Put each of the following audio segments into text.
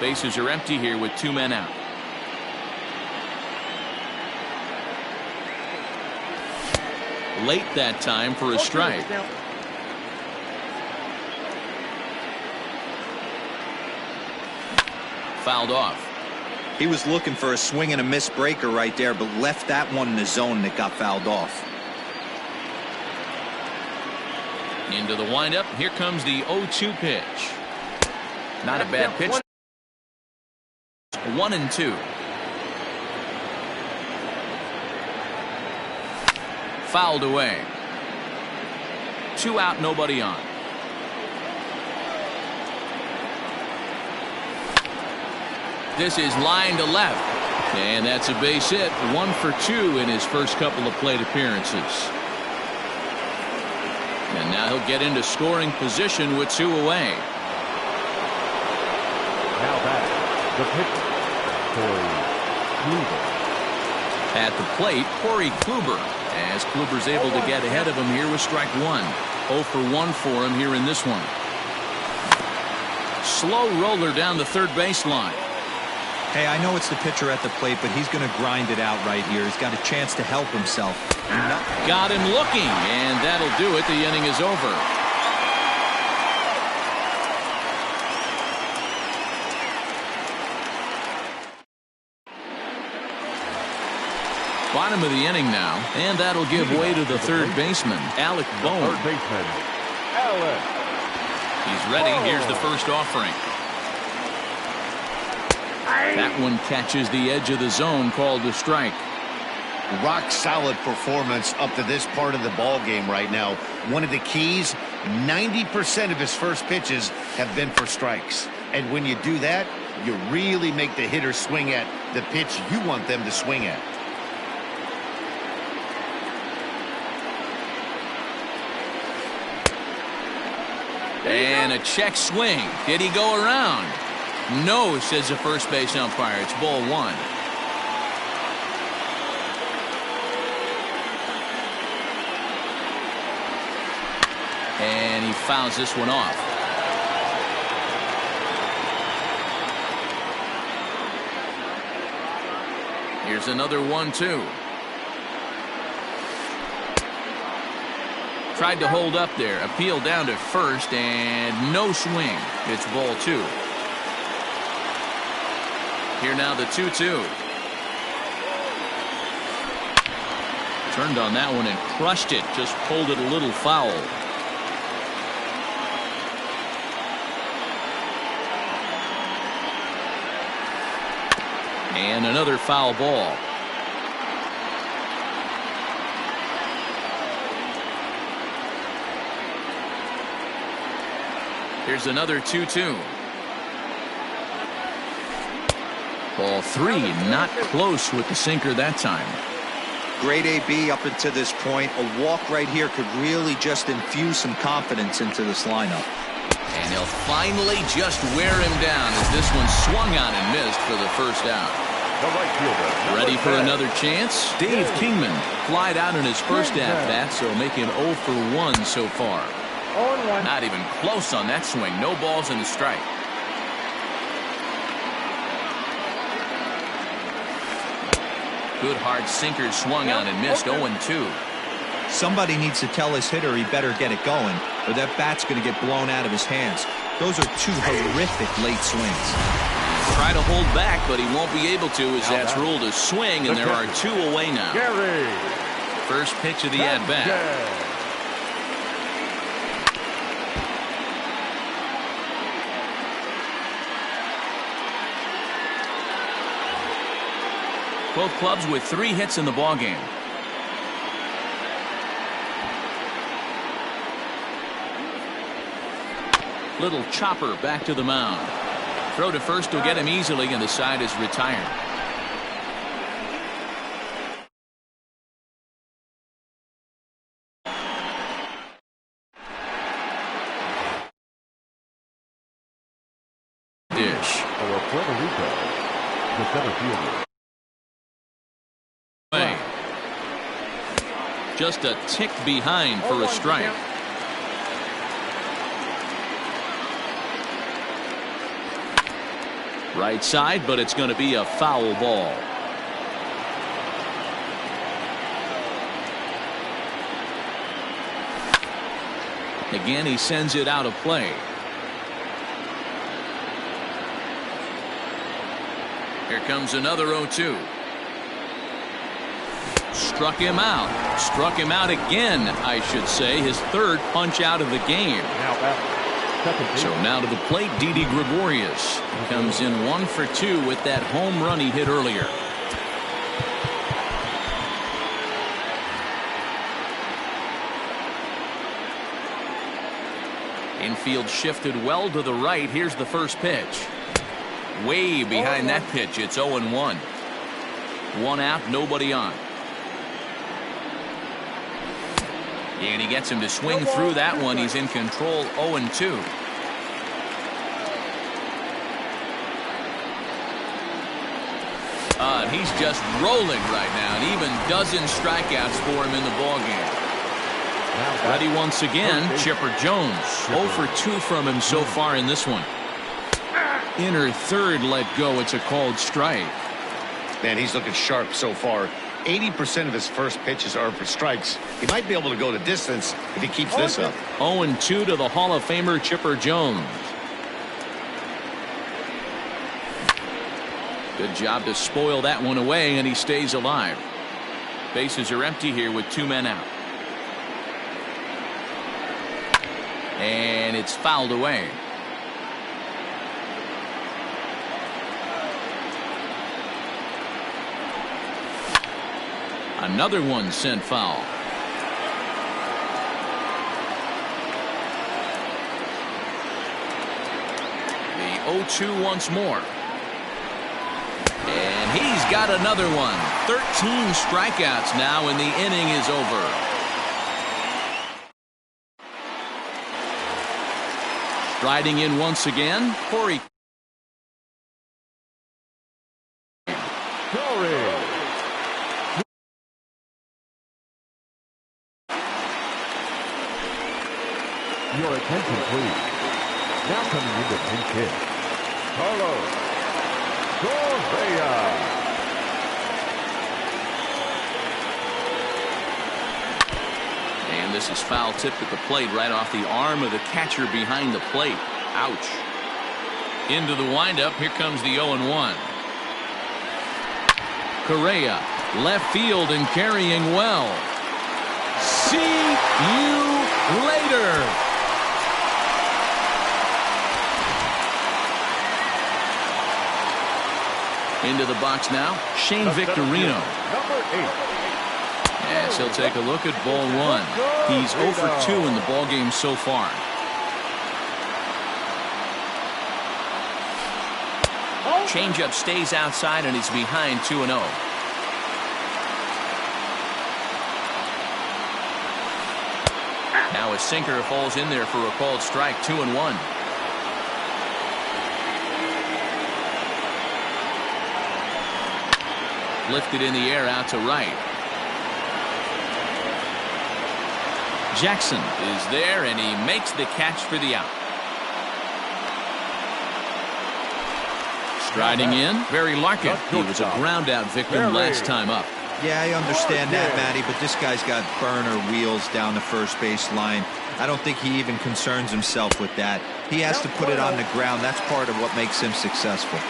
Bases are empty here with 2 men out. Late that time for a strike. Fouled off. He was looking for a swing and a miss breaker right there, but left that one in the zone that got fouled off. Into the windup. Here comes the 0-2 pitch. Not a bad pitch. 1-2. Fouled away. 2 out, nobody on. This is line to left. And that's a base hit. 1 for 2 in his first couple of plate appearances. And now he'll get into scoring position with 2 away. Now back, the pitcher, Corey Kluber. At the plate, Corey Kluber. As Kluber's able to get ahead of him here with strike 1. 0 for 1 for him here in this one. Slow roller down the third baseline. Hey, I know it's the pitcher at the plate, but he's going to grind it out right here. He's got a chance to help himself. Got him looking, and that'll do it. The inning is over. Bottom of the inning now, and that'll give way to the third baseman, Alec Bohm. Third baseman, Alec. He's ready. Here's the first offering. That one catches the edge of the zone, called a strike. Rock solid performance up to this part of the ball game right now. One of the keys, 90% of his first pitches have been for strikes. And when you do that, you really make the hitter swing at the pitch you want them to swing at. And a check swing. Did he go around? No, says the first base umpire. It's ball 1. And he fouls this one off. Here's another 1-2. Tried to hold up there. Appeal down to first, and no swing. It's ball 2. Here now the 2-2. Turned on that one and crushed it. Just pulled it a little foul. And another foul ball. Here's another 2-2. Ball 3, not close with the sinker that time. Great AB up until this point. A walk right here could really just infuse some confidence into this lineup. And he'll finally just wear him down as this one swung on and missed for the first out. The right fielder. Ready for another chance? Dave Kingman flied out in his first at-bat, so making 0 for 1 so far. Not even close on that swing. No balls and a strike. Good hard sinker swung on and missed. 0-2. Somebody needs to tell his hitter he better get it going, or that bat's going to get blown out of his hands. Those are 2 horrific late swings. Try to hold back, but he won't be able to, as that's ruled a swing, and there are 2 away now. Gary. First pitch of the at-bat. Both clubs with 3 hits in the ballgame. Little chopper back to the mound. Throw to first will get him easily, and the side is retired. Dish. For Puerto Rico, the center fielder. Just a tick behind for a strike. Right side, but it's going to be a foul ball. Again, he sends it out of play. Here comes another 0-2. Struck him out. Struck him out again, I should say. His third punch out of the game. So now to the plate, Didi Gregorius. He comes in 1 for 2 with that home run he hit earlier. Infield shifted well to the right. Here's the first pitch. Way behind that pitch. It's 0-1. 1 out, nobody on. And he gets him to swing through that one. He's in control, 0-2. He's just rolling right now, and even dozen strikeouts for him in the ballgame. Ready once again, Chipper Jones. 0 for 2 from him so far in this one. Inner third let go. It's a called strike. Man, he's looking sharp so far. 80% of his first pitches are for strikes. He might be able to go the distance if he keeps this up. 0-2 to the Hall of Famer Chipper Jones. Good job to spoil that one away, and he stays alive. Bases are empty here with 2 men out. And it's fouled away. Another one sent foul. The 0-2 once more. And he's got another one. 13 strikeouts now, and the inning is over. Striding in once again, Corey. Your attention, please. Now coming into pinch hit, Carlos Correa. And this is foul tipped at the plate right off the arm of the catcher behind the plate. Ouch. Into the windup. Here comes the 0-1. Correa, left field and carrying well. See you later. Into the box now, Shane Victorino. Number 8. Yes, he'll take a look at ball 1. He's 0 for 2 in the ball game so far. Changeup stays outside and he's behind 2-0. Now a sinker falls in there for a called strike. 2-1. Lifted in the air out to right. Jackson is there and he makes the catch for the out. Striding in, Barry Larkin. He was a ground out victim last time up. Yeah, I understand that, Matty, but this guy's got burner wheels down the first base line. I don't think he even concerns himself with that. He has to put it on the ground. That's part of what makes him successful.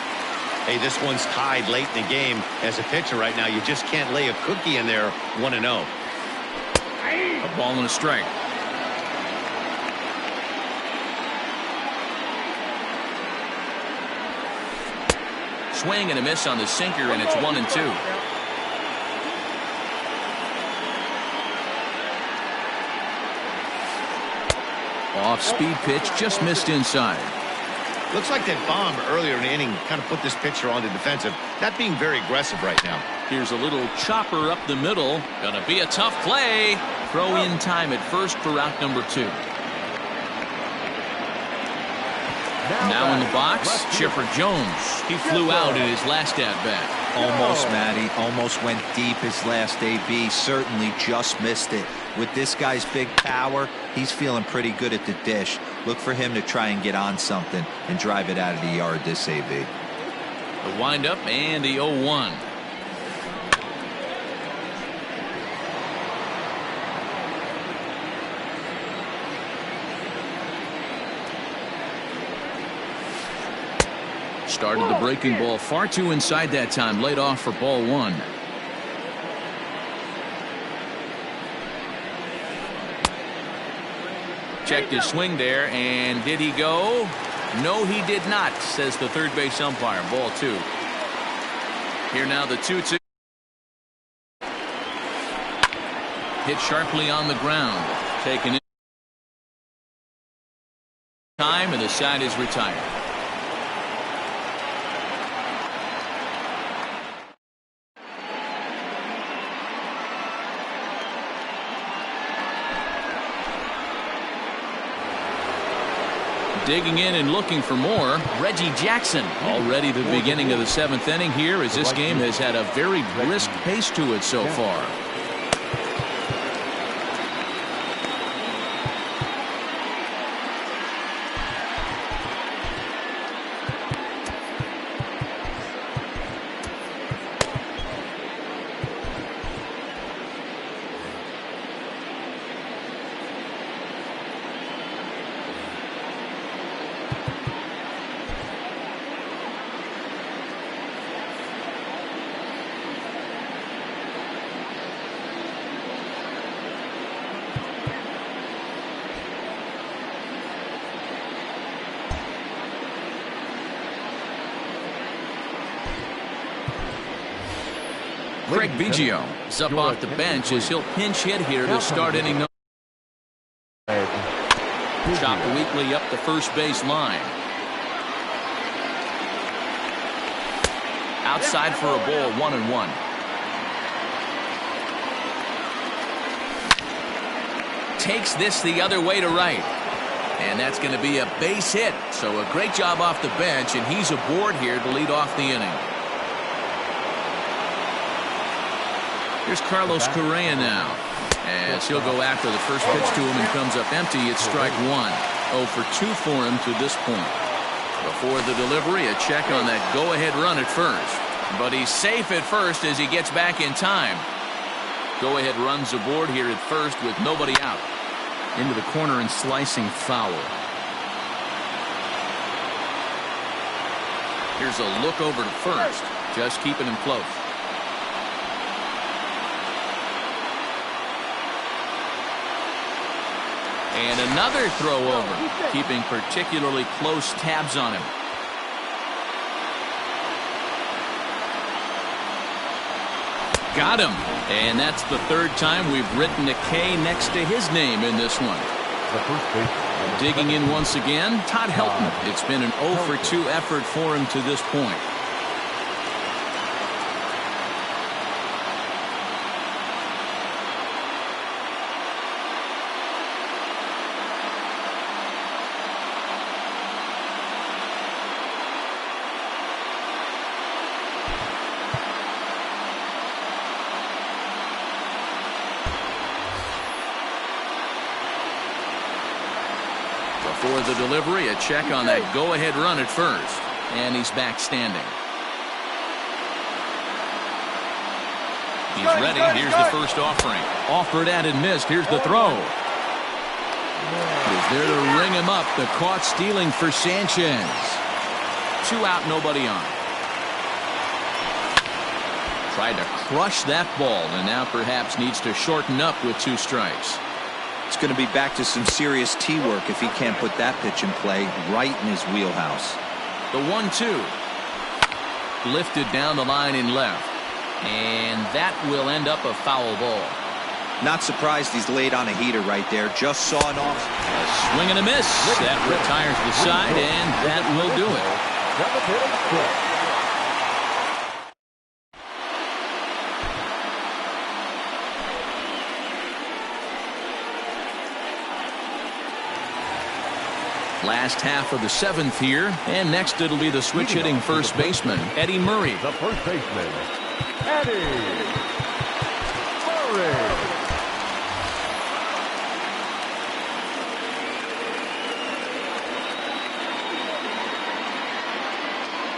Hey, this one's tied late in the game. As a pitcher right now, you just can't lay a cookie in there. 1-0. A ball and a strike. Swing and a miss on the sinker, and it's 1-2. Off speed pitch, just missed inside. Looks like that bomb earlier in the inning kind of put this pitcher on the defensive. Not being very aggressive right now. Here's a little chopper up the middle. Gonna be a tough play. Throw in time at first for out number 2. Now in the box, Chipper Jones. He flew out in his last at-bat. Almost, Matty. Almost went deep his last AB. Certainly just missed it. With this guy's big power, he's feeling pretty good at the dish. Look for him to try and get on something and drive it out of the yard this AB. The windup and the 0-1. Started the breaking ball far too inside that time. Laid off for ball 1. Checked his swing there, and did he go? No, he did not, says the third base umpire. Ball 2. Here now the 2-2. Hit sharply on the ground. Taken in time, and the side is retired. Digging in and looking for more, Reggie Jackson. Already the beginning of the 7th inning here, as this game has had a very brisk pace to it so far. Craig Biggio is up off the bench as he'll pinch hit here to start inning number. Chopped weakly up the first base line. Outside for a ball, 1-1. Takes this the other way to right. And that's going to be a base hit. So a great job off the bench, and he's aboard here to lead off the inning. Here's Carlos Correa now, as he'll go after the first pitch to him and comes up empty. It's strike 1. 0 for 2 for him to this point. Before the delivery, a check on that go-ahead run at first. But he's safe at first as he gets back in time. Go-ahead runs aboard here at first with nobody out. Into the corner and slicing foul. Here's a look over to first, just keeping him close. And another throw over, keeping particularly close tabs on him. Got him. And that's the third time we've written a K next to his name in this one. Digging in once again, Todd Helton. It's been an 0 for 2 effort for him to this point. For the delivery, a check on that go-ahead run at first. And he's back standing. He's ready. Here's the first offering. Offered at and missed. Here's the throw. Is there to ring him up. The caught stealing for Sanchez. 2 out, nobody on. Tried to crush that ball, and now perhaps needs to shorten up with 2 strikes. It's going to be back to some serious tee work if he can't put that pitch in play right in his wheelhouse. The 1-2. Lifted down the line in left. And that will end up a foul ball. Not surprised he's laid on a heater right there. Just sawing off. A swing and a miss. That retires the side, and that will do it. Last half of the 7th here, and next it'll be the switch hitting first baseman, Eddie Murray. The first baseman, Eddie Murray.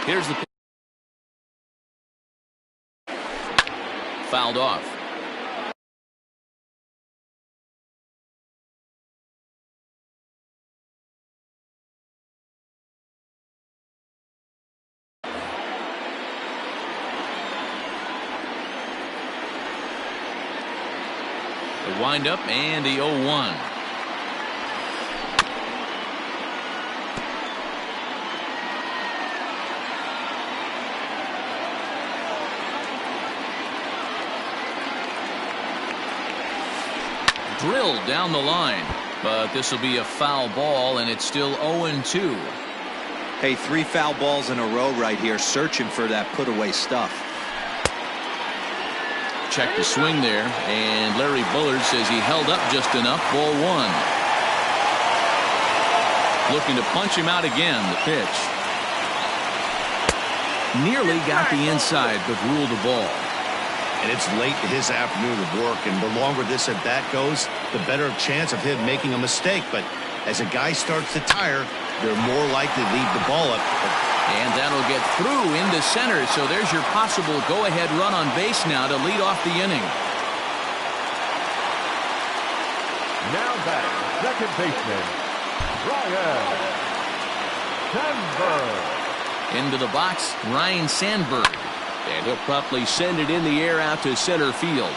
Here's the fouled off. The windup and the 0-1. Drilled down the line, but this will be a foul ball, and it's still 0-2. Hey, 3 foul balls in a row right here, searching for that put-away stuff. Check the swing there, and Larry Bullard says he held up just enough. Ball 1. Looking to punch him out again. The pitch. Nearly got the inside, but ruled the ball. And it's late in his afternoon of work, and the longer this at bat goes, the better chance of him making a mistake. But as a guy starts to tire, they're more likely to leave the ball up. And that'll get through into center, so there's your possible go-ahead run on base now to lead off the inning. Now back, second baseman, Ryan Sandberg. Into the box, Ryan Sandberg. And he'll promptly send it in the air out to center field.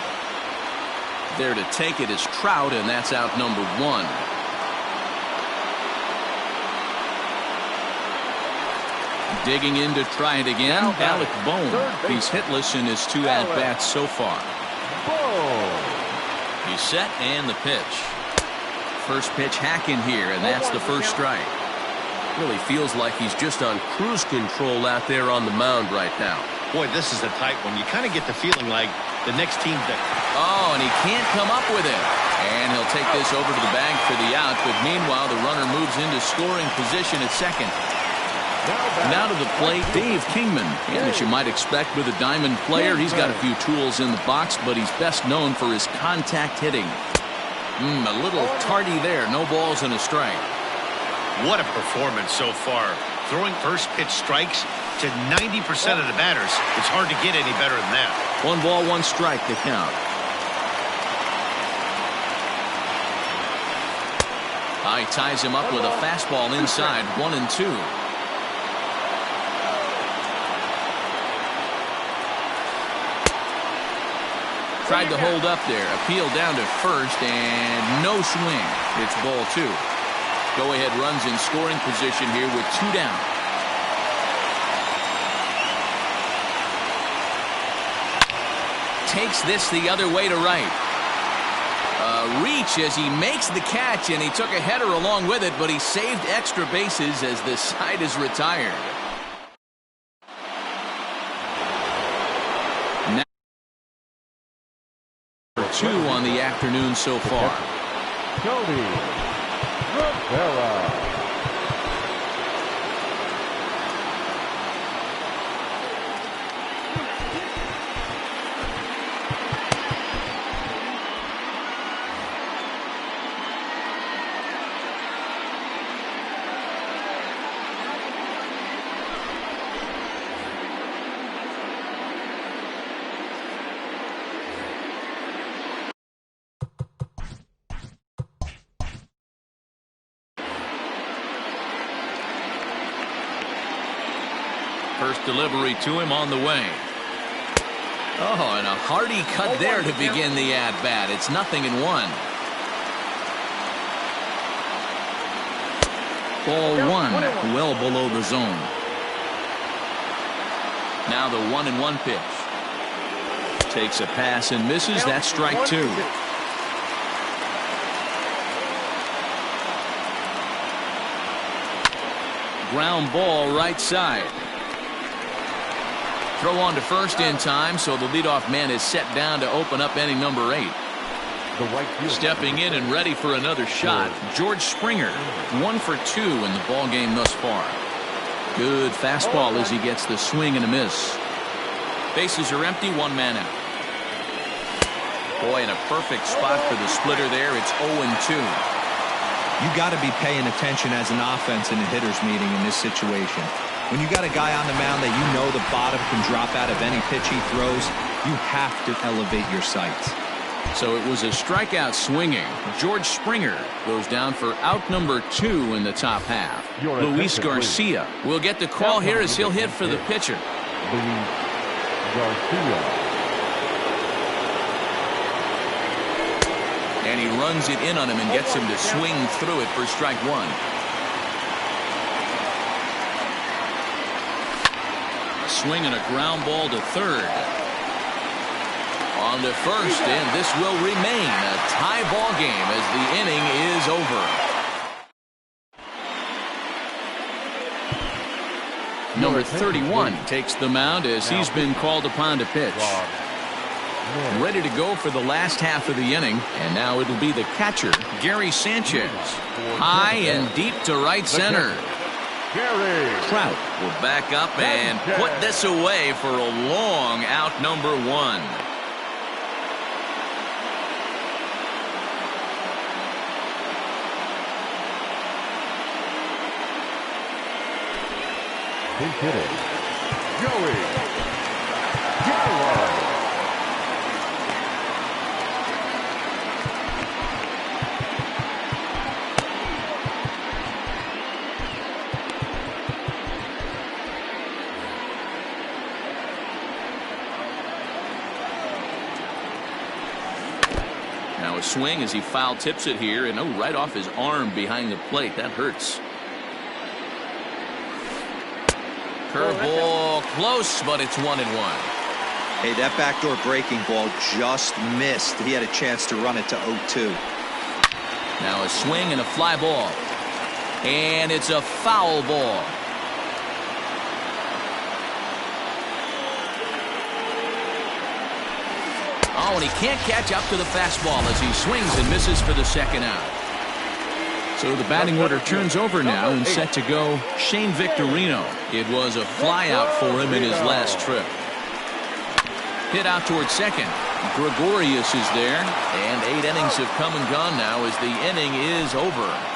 There to take it is Trout, and that's out number 1. Digging in to try it again, Alec Bohm. He's hitless in his 2 at-bats so far. He's set, and the pitch. First pitch hack in here, and that's the first strike. Really feels like he's just on cruise control out there on the mound right now. Boy, this is a tight one. You kind of get the feeling like the next team that... Oh, and he can't come up with it. And he'll take this over to the bag for the out, but meanwhile the runner moves into scoring position at second. Now to the plate, Dave Kingman. And as you might expect with a diamond player, he's got a few tools in the box, but he's best known for his contact hitting. A little tardy there. No balls and a strike. What a performance so far. Throwing first pitch strikes to 90% of the batters. It's hard to get any better than that. 1 ball, 1 strike to count. He ties him up with a fastball inside, 1-2. Tried to hold up there. Appeal down to first, and no swing. It's ball 2. Go-ahead runs in scoring position here with 2 down. Takes this the other way to right. Reach as he makes the catch, and he took a header along with it, but he saved extra bases as the side is retired. Now 2 on the afternoon so far. Tony Rivera. First delivery to him on the way. Oh, and a hearty cut there to begin the at-bat. It's 0-1. Ball 1, well below the zone. Now the 1-1 pitch. Takes a pass and misses. That's strike 2. Ground ball right side. Throw on to first in time, so the leadoff man is set down to open up inning number 8. Stepping in and ready for another shot, George Springer. 1 for 2 in the ball game thus far. Good fastball as he gets the swing and a miss. Bases are empty, 1 man out. Boy, in a perfect spot for the splitter there. It's 0-2. You got to be paying attention as an offense in a hitter's meeting in this situation. When you got a guy on the mound that you know the bottom can drop out of any pitch he throws, You have to elevate your sights. So it was a strikeout swinging. George Springer goes down for out number 2 in the top half. Luis Garcia will get the call here as he'll hit for the pitcher. Luis Garcia. And he runs it in on him and gets him to swing through it for strike 1. A swing and a ground ball to third. On to first, and this will remain a tie ball game as the inning is over. Number 31 takes the mound as he's been called upon to pitch. Ready to go for the last half of the inning, and now it'll be the catcher, Gary Sanchez. High and deep to right center. Trout will back up and put this away for a long out number 1. Pinch hitting, Joey Gallo. Now a swing as he foul tips it here, and right off his arm behind the plate. That hurts. Curveball close, but it's 1-1. Hey, that backdoor breaking ball just missed. He had a chance to run it to 0-2. Now a swing and a fly ball. And it's a foul ball. Oh, and he can't catch up to the fastball as he swings and misses for the second out. So the batting order turns over now, and set to go Shane Victorino. It was a fly out for him in his last trip. Hit out towards second. Gregorius is there, and 8 innings have come and gone now as the inning is over.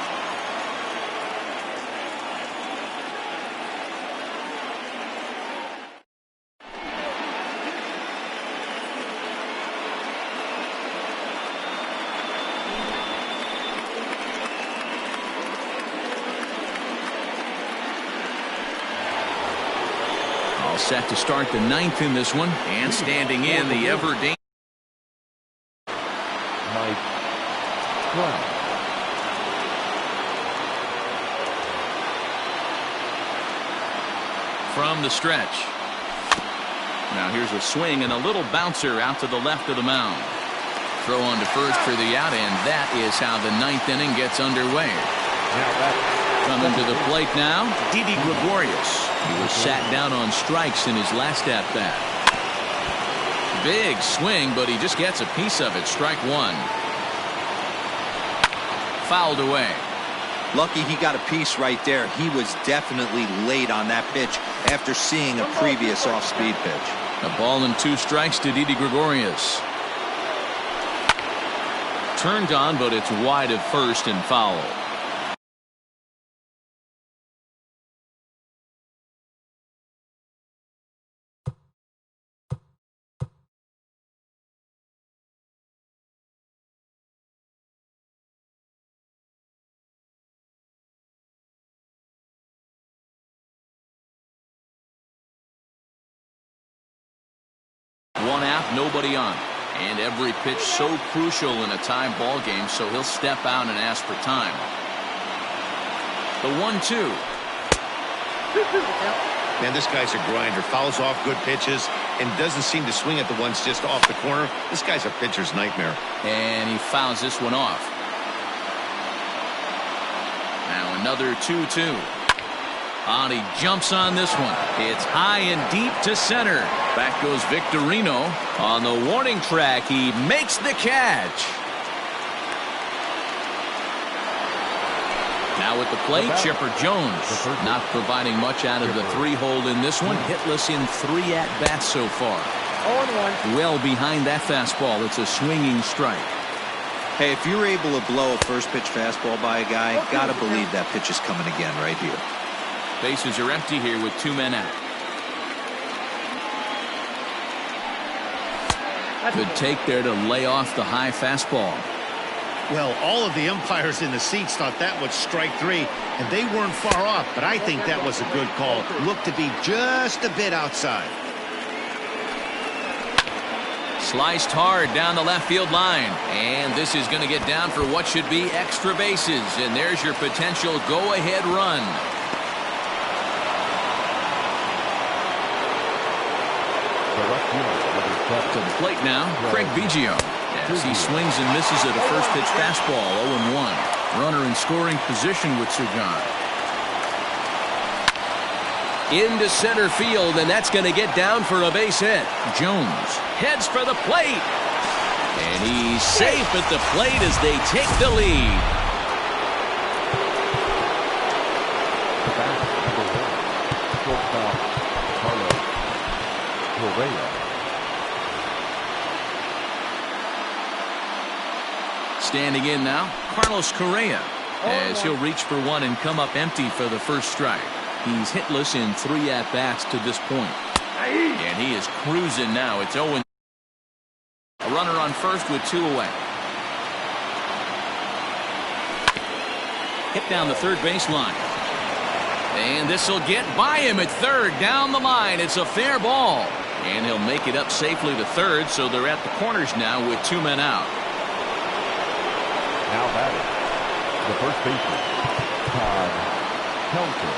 Set to start the 9th in this one, and standing in the ever-dangerous Mike Trout. from the stretch. Now here's a swing and a little bouncer out to the left of the mound. Throw on to first for the out, and that is how the 9th inning gets underway. Coming to the plate now, Didi Gregorius. He was sat down on strikes in his last at-bat. Big swing, but he just gets a piece of it. Strike 1. Fouled away. Lucky he got a piece right there. He was definitely late on that pitch after seeing a previous off-speed pitch. A ball and 2 strikes to Didi Gregorius. Turned on, but it's wide of first and foul. One out, nobody on. And every pitch so crucial in a tie ball game, so he'll step out and ask for time. The 1-2. Man, this guy's a grinder. Fouls off good pitches and doesn't seem to swing at the ones just off the corner. This guy's a pitcher's nightmare. And he fouls this one off. Now another 2-2. And he jumps on this one. It's high and deep to center. Back goes Victorino. On the warning track, he makes the catch. Now at the plate, Chipper Jones. Not providing much out of the 3-hole in this one. Hitless in 3 at-bats so far. 0-1. Well behind that fastball. It's a swinging strike. Hey, if you're able to blow a first-pitch fastball by a guy, gotta believe that pitch is coming again right here. Bases are empty here with 2 men out. Good take there to lay off the high fastball. Well, all of the umpires in the seats thought that was strike 3, and they weren't far off, but I think that was a good call. Looked to be just a bit outside. Sliced hard down the left field line, and this is going to get down for what should be extra bases, and there's your potential go-ahead run. To the plate now, Craig Biggio, as he swings and misses at a first pitch fastball, 0-1. Runner in scoring position with Surgan. Into center field, and that's going to get down for a base hit. Jones heads for the plate, and he's safe at the plate as they take the lead. Standing in now, Carlos Correa, as he'll reach for one and come up empty for the first strike. He's hitless in 3 at-bats to this point. And he is cruising now. It's 0-. A runner on first with 2 away. Hit down the third baseline. And this will get by him at third. Down the line. It's a fair ball. And he'll make it up safely to third, so they're at the corners now with 2 men out. Now batting, the first baseman, Todd Helton.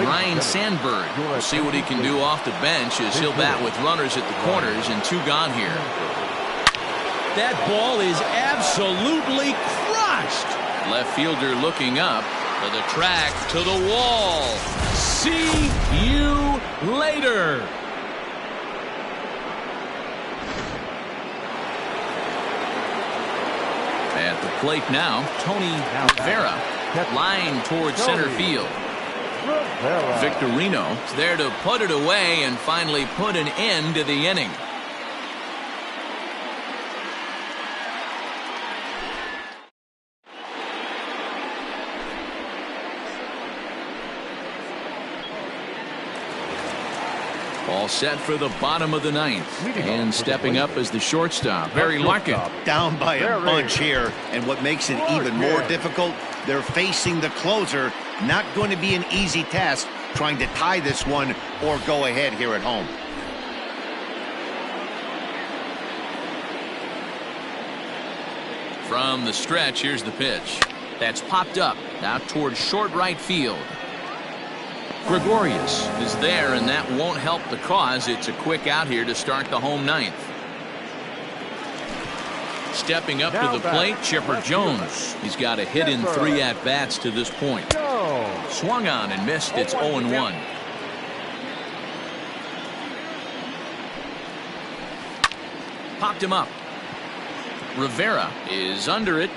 Ryan Sandberg will see what he can do off the bench as he'll bat with runners at the corners and 2 gone here. That ball is absolutely crushed. Left fielder looking up for the track to the wall. See you later. At the plate now, Tony Rivera, line towards center field. Victorino is there to put it away and finally put an end to the inning. All set for the bottom of the 9th. And stepping up as the shortstop, Barry Larkin. Down by a bunch here, and what makes it even more difficult, they're facing the closer. Not going to be an easy task trying to tie this one or go ahead here at home. From the stretch, here's the pitch. That's popped up out towards short right field. Gregorius is there, and that won't help the cause. It's a quick out here to start the home 9th. Stepping up to the plate, Chipper Jones. He's got a hit in 3 at-bats to this point. Swung on and missed. It's 0-1. Popped him up. Rivera is under it.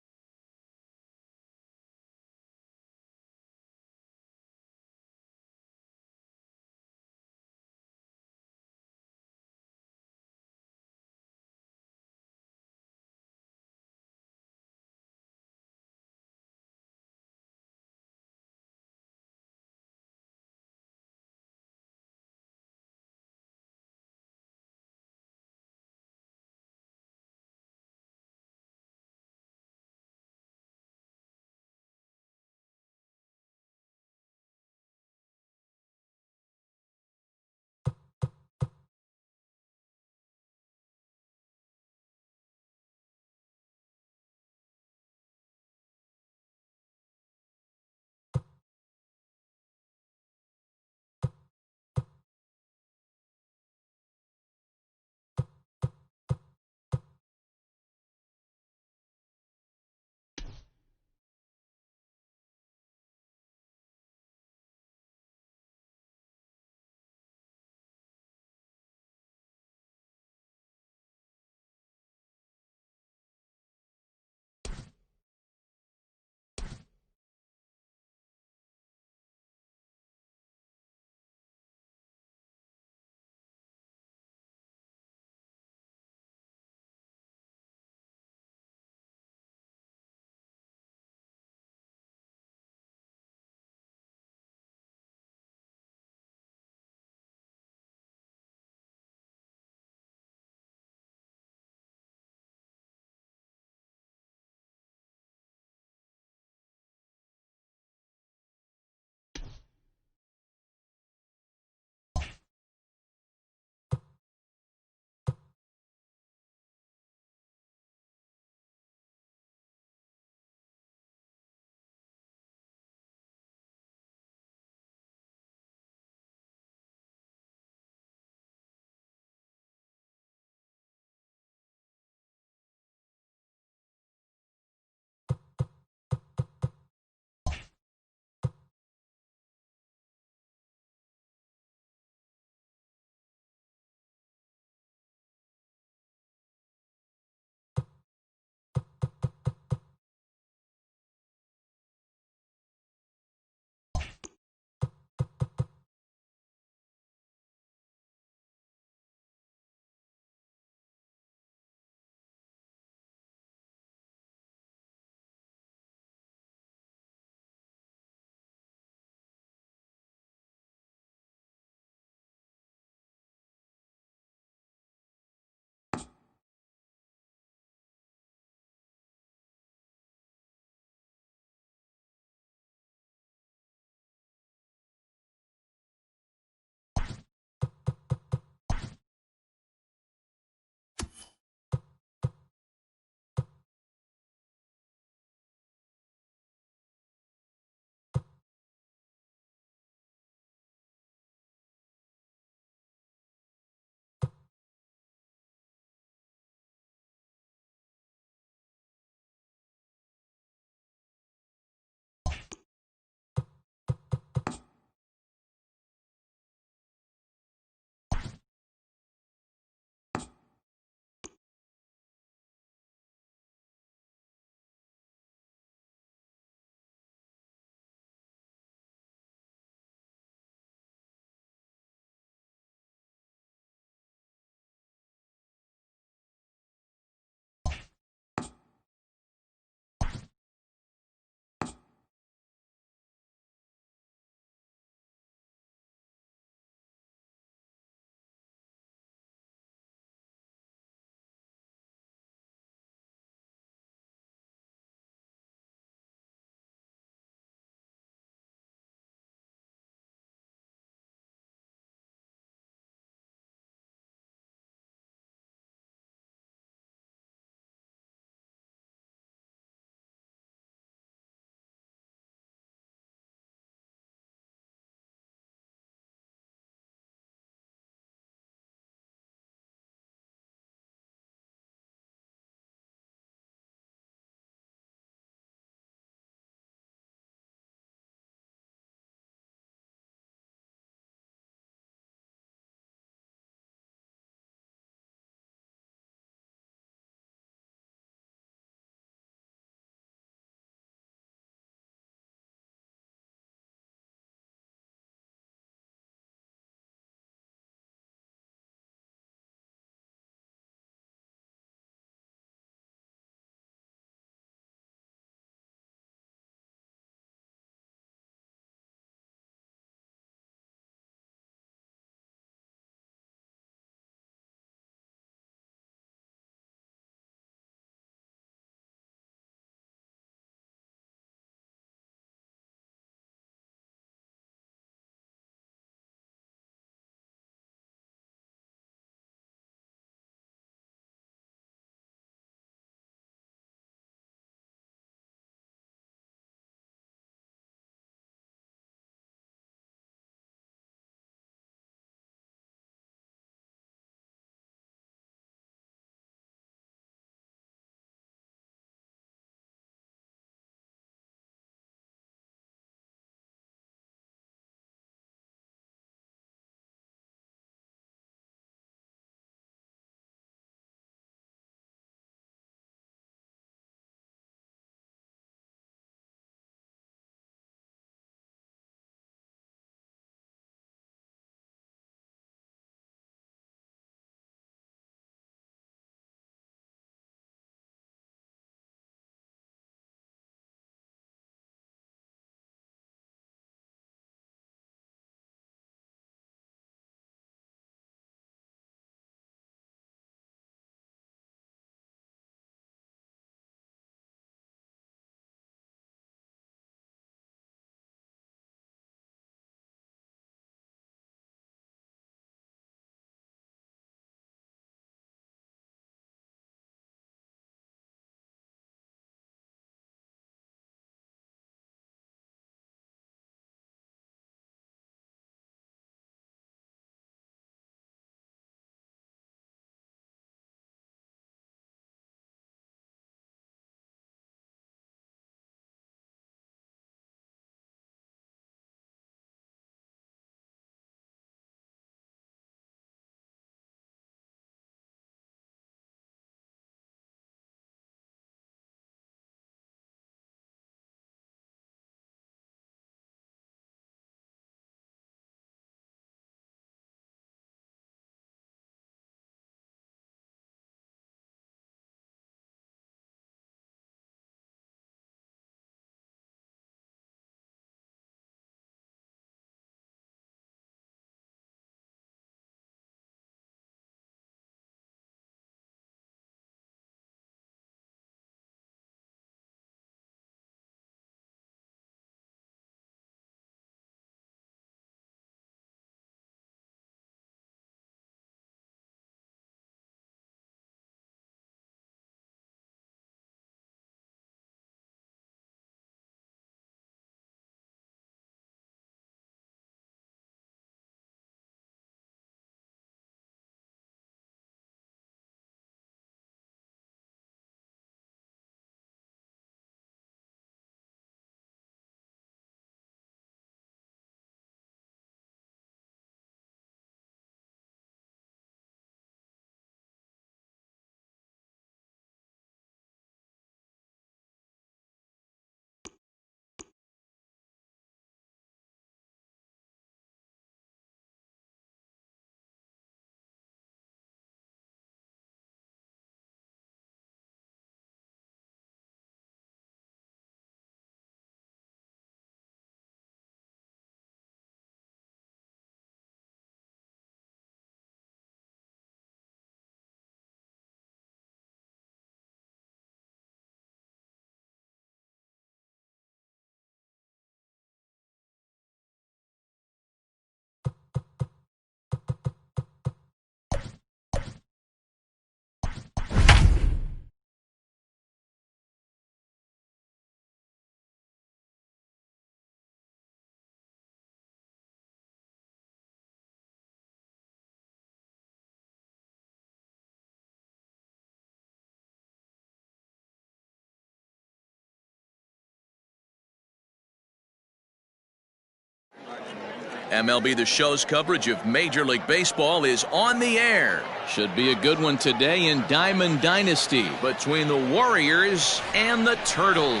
MLB The Show's coverage of Major League Baseball is on the air. Should be a good one today in Diamond Dynasty between the Warriors and the Turtles.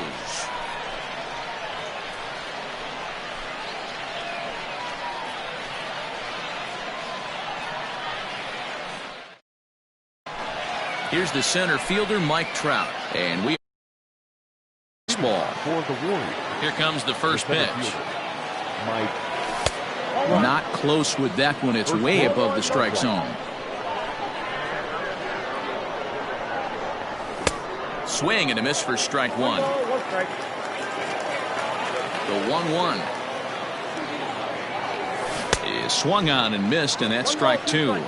Here's the center fielder, Mike Trout. And we ball. For the Warriors. Here comes the first pitch. Mike. Not close with that one. It's way above the strike zone. Swing and a miss for strike one. The 1-1 is swung on and missed, and that's strike two.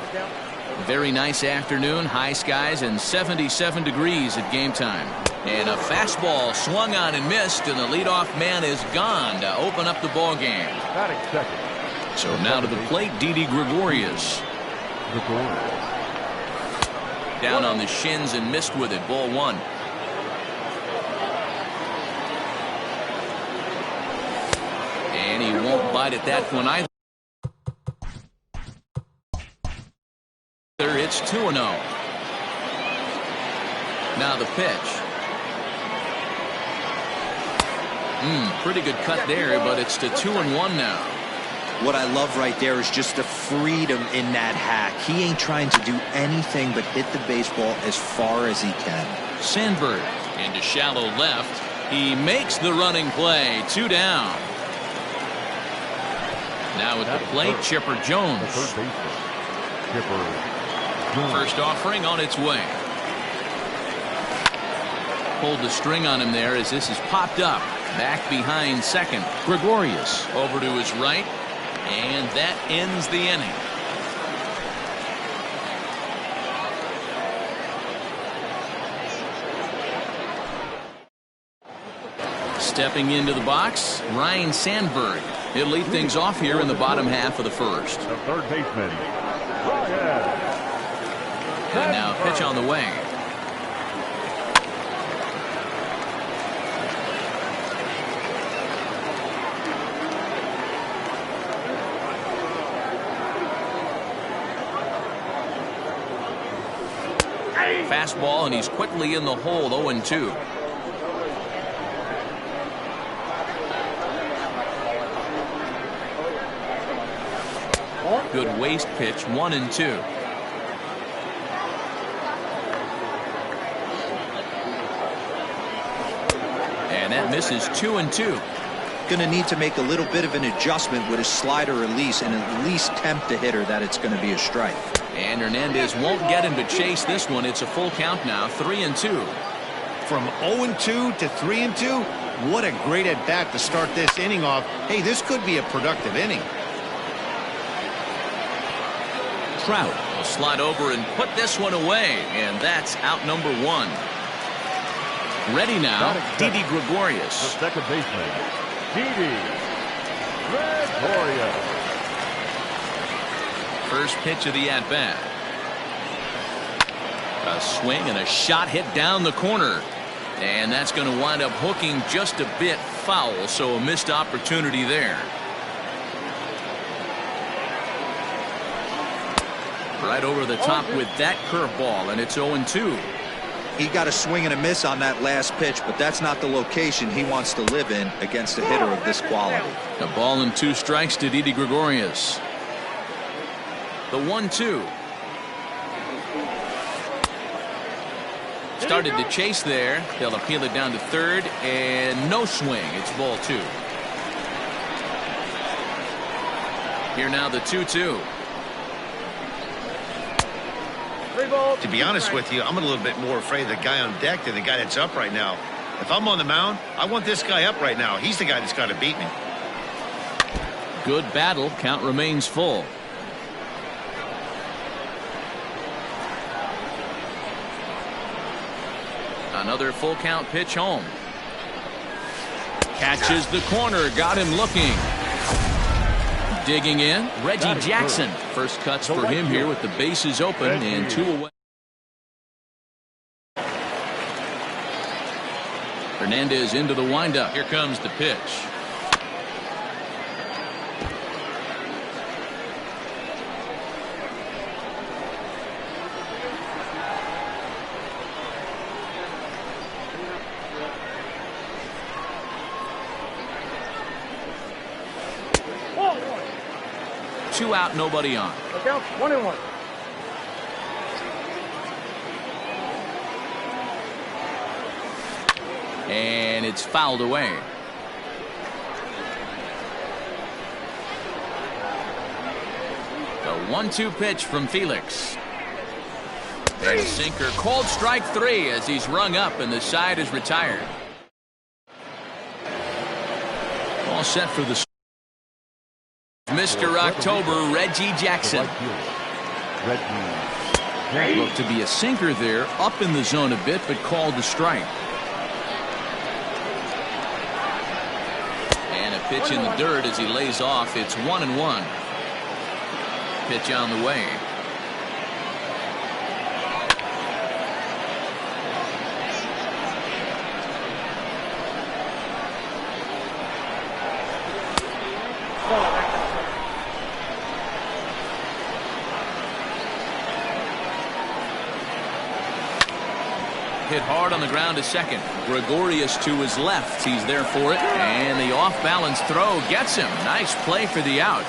Very nice afternoon, high skies and 77 degrees at game time. And a fastball swung on and missed, and the leadoff man is gone to open up the ball game. So now to the plate, Didi Gregorius. Down on the shins and missed with it. Ball one. And he won't bite at that one either. It's 2-0. Now the pitch. Pretty good cut there, but it's to 2-1 now. What I love right there is just the freedom in that hack. He ain't trying to do anything but hit the baseball as far as he can. Sandberg into shallow left. He makes the running play. 2 down. Now at the plate, Chipper Jones. First offering on its way. Pulled the string on him there as this is popped up. Back behind second. Gregorius over to his right. And that ends the inning. Stepping into the box, Ryne Sandberg. He'll lead things off here in the bottom half of the first. The third baseman, And now a pitch on the way. Fastball, and he's quickly in the hole. 0-2. Good waist pitch. 1-2. And that misses. 2-2. Going to need to make a little bit of an adjustment with his slider release and at least tempt the hitter that it's going to be a strike. And Hernandez won't get him to chase this one. It's a full count now. 3-2. From 0-2 to 3-2, what a great at bat to start this inning off. Hey, this could be a productive inning. Trout will slide over and put this one away, and that's out number one. Ready now, Didi Gregorius. The second baseman, Didi Gregorius. First pitch of the at-bat. A swing and a shot hit down the corner. And that's going to wind up hooking just a bit foul, so a missed opportunity there. Right over the top with that curveball, and it's 0-2. He got a swing and a miss on that last pitch, but that's not the location he wants to live in against a hitter of this quality. A ball and 2 strikes to Didi Gregorius. The 1-2. Started to chase there. They'll appeal it down to third, and no swing. It's ball 2. Here now the 2-2. To be honest with you, I'm a little bit more afraid of the guy on deck than the guy that's up right now. If I'm on the mound, I want this guy up right now. He's the guy that's got to beat me. Good battle. Count remains full. Another full count pitch home. Catches the corner. Got him looking. Digging in, Reggie Jackson. First cuts for him here with the bases open and 2 away. Hernandez into the windup. Here comes the pitch. 2 out, nobody on. Look out, 1-1. And it's fouled away. The 1-2 pitch from Felix. And sinker, called strike 3 as he's rung up and the side is retired. All set for the Mr. October, Reggie Jackson. Looked to be a sinker there, up in the zone a bit, but called the strike. And a pitch in the dirt as he lays off. It's 1-1. Pitch on the way. Hit hard on the ground to second. Gregorius to his left. He's there for it. And the off-balance throw gets him. Nice play for the out.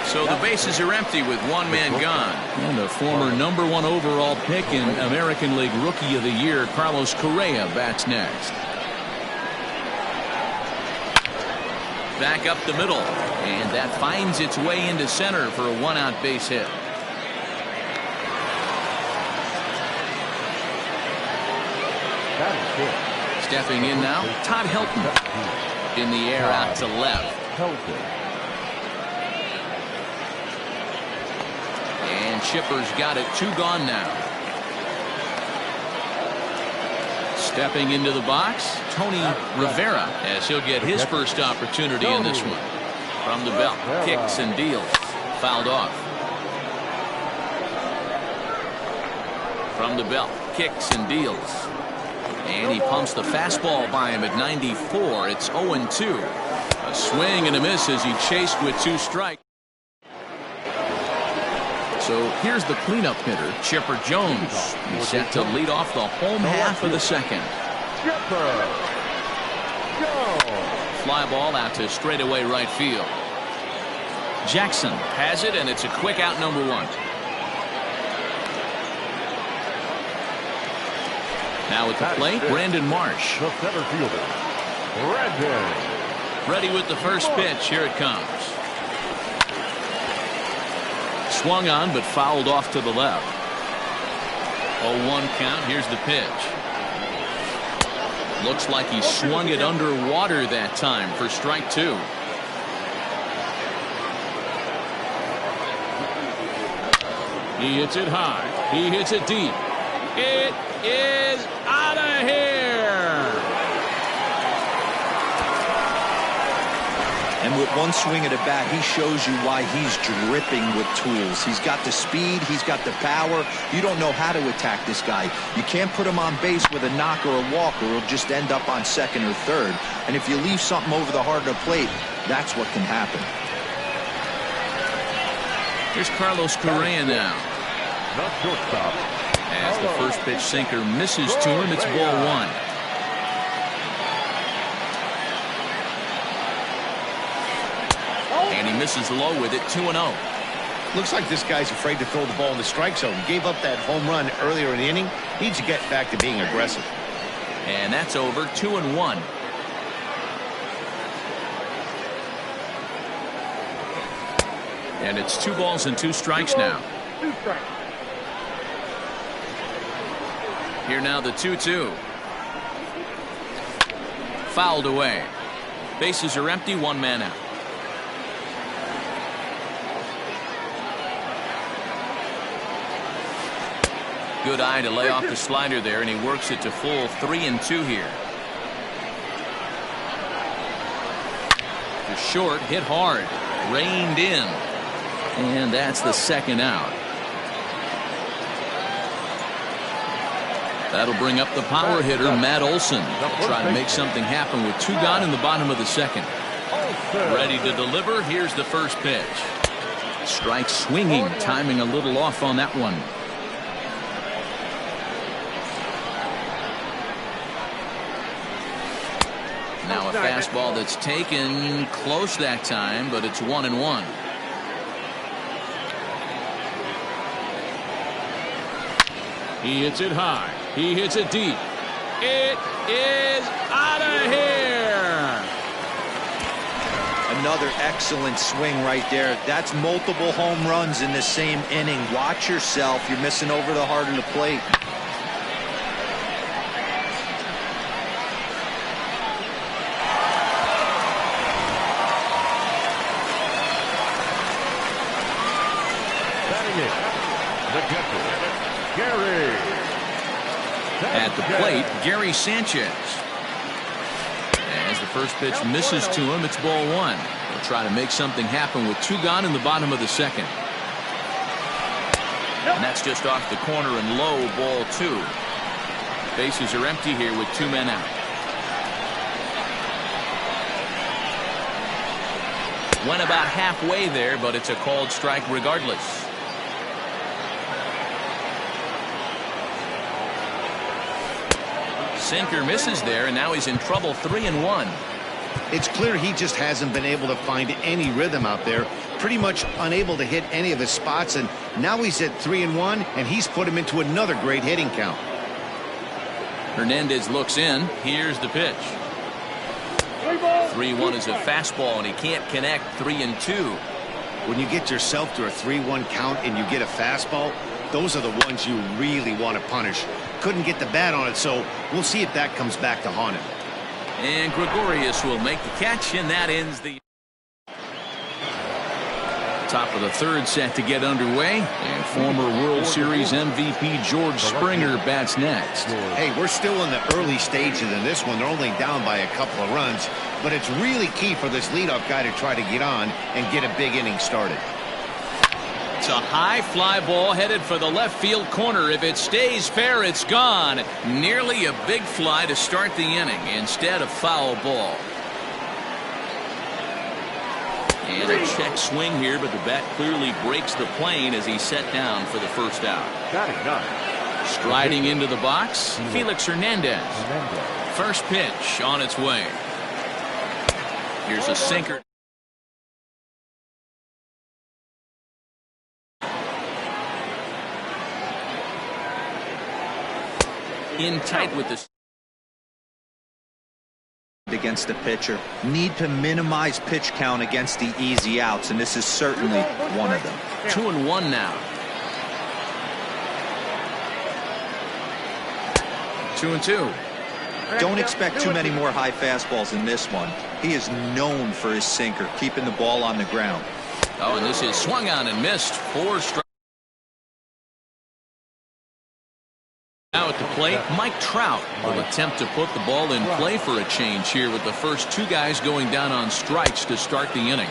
So the bases are empty with one man gone. And the former #1 overall pick in American League Rookie of the Year, Carlos Correa, bats next. Back up the middle. And that finds its way into center for a 1-out base hit. Stepping in now, Todd Helton. In the air out to left. And Chipper's got it, 2 gone now. Stepping into the box, Tony Rivera, as he'll get his first opportunity in this one. From the belt, kicks and deals. Fouled off. From the belt, kicks and deals. And he pumps the fastball by him at 94. It's 0-2. A swing and a miss as he chased with 2 strikes. So here's the cleanup hitter, Chipper Jones. He's set to lead off the home half of the second. Fly ball out to straightaway right field. Jackson has it, and it's a quick out, #1. Now at the plate, Brandon Marsh. The center fielder, Brandon. Ready with the first pitch. Here it comes. Swung on, but fouled off to the left. 0-1 count. Here's the pitch. Looks like he swung it underwater that time for strike 2. He hits it high. He hits it deep. It is out of here. And with one swing at a bat, he shows you why he's dripping with tools. He's got the speed. He's got the power. You don't know how to attack this guy. You can't put him on base with a knock or a walk, or he'll just end up on second or third. And if you leave something over the heart of the plate, that's what can happen. Here's Carlos Correa now. Not shortstop. As the first pitch sinker misses to him, it's ball 1. And he misses low with it, 2-0. Looks like this guy's afraid to throw the ball in the strike zone. Gave up that home run earlier in the inning. Needs to get back to being aggressive. And that's over, 2-1. And it's 2 balls and 2 strikes now. 2 strikes. Here now the 2-2. Fouled away. Bases are empty, 1 man out. Good eye to lay off the slider there, and he works it to full 3-2 here. To short, hit hard, reined in. And that's the 2nd out. That'll bring up the power hitter, Matt Olson. Try to make something happen with 2 gone in the bottom of the 2nd. Ready to deliver. Here's the first pitch. Strike swinging, timing a little off on that one. Now a fastball that's taken close that time, but it's 1-1. He hits it high. He hits it deep. It is out of here. Another excellent swing right there. That's multiple home runs in the same inning. Watch yourself. You're missing over the heart of the plate. The catcher, Gary. At the plate, Gary Sanchez. As the first pitch misses to him, it's ball one. He'll try to make something happen with two gone in the bottom of the second. And that's just off the corner and low, ball two. Bases are empty here with two men out. Went about halfway there, but it's a called strike regardless. Sinker misses there, and now he's in trouble. 3-1. It's clear he just hasn't been able to find any rhythm out there. Pretty much unable to hit any of his spots, and now he's at 3-1, and he's put him into another great hitting count. Hernandez looks in. Here's the pitch. 3-1 is a fastball, and he can't connect. 3-2. When you get yourself to a 3-1 count and you get a fastball, those are the ones you really want to punish. Couldn't get the bat on it, so we'll see if that comes back to haunt him. And Gregorius will make the catch, and that ends the top of the third set to get underway. And former World Series MVP George Springer bats next. Hey, we're still in the early stages in this one. They're only down by a couple of runs, but it's really key for this leadoff guy to try to get on and get a big inning started. It's a high fly ball headed for the left field corner. If it stays fair, it's gone. Nearly a big fly to start the inning. Instead, a foul ball. And a check swing here, but the bat clearly breaks the plane as he's set down for the first out. Striding into the box, Felix Hernandez. First pitch on its way. Here's a sinker. In tight with the against the pitcher. Need to minimize pitch count against the easy outs, and this is certainly one of them. 2-1 now. 2-2. Don't expect too many more high fastballs in this one. He is known for his sinker, keeping the ball on the ground. Oh, and this is swung on and missed. 4 strikes. Now at the plate, Mike Trout will attempt to put the ball in play for a change here with the first two guys going down on strikes to start the inning.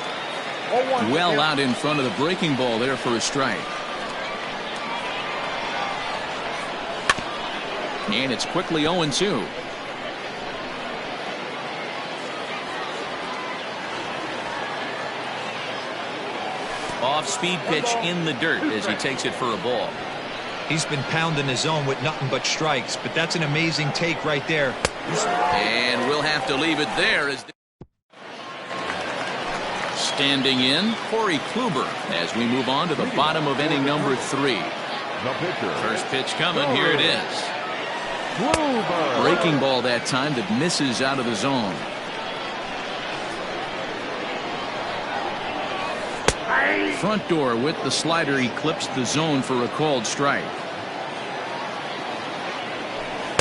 Well out in front of the breaking ball there for a strike. And it's quickly 0-2. Off-speed pitch in the dirt as he takes it for a ball. He's been pounding his zone with nothing but strikes, but that's an amazing take right there. And we'll have to leave it there as standing in, Corey Kluber, as we move on to the bottom of inning number 3. First pitch coming. Here it is. Breaking ball that time that misses out of the zone. Front door with the slider eclipsed the zone for a called strike.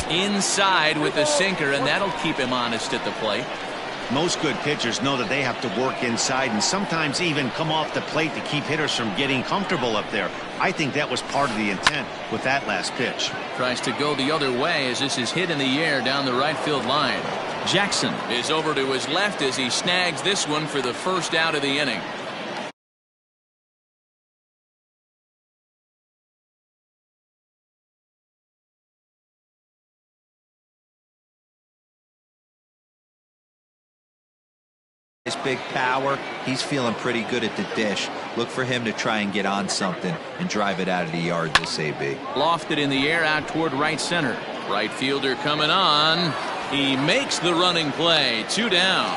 Inside with the sinker, and that'll keep him honest at the plate. Most good pitchers know that they have to work inside and sometimes even come off the plate to keep hitters from getting comfortable up there. I think that was part of the intent with that last pitch. Tries to go the other way as this is hit in the air down the right field line. Jackson is over to his left as he snags this one for the first out of the inning. His big power, he's feeling pretty good at the dish. Look for him to try and get on something and drive it out of the yard this AB. Lofted in the air out toward right center. Right fielder coming on. He makes the running play. 2 down.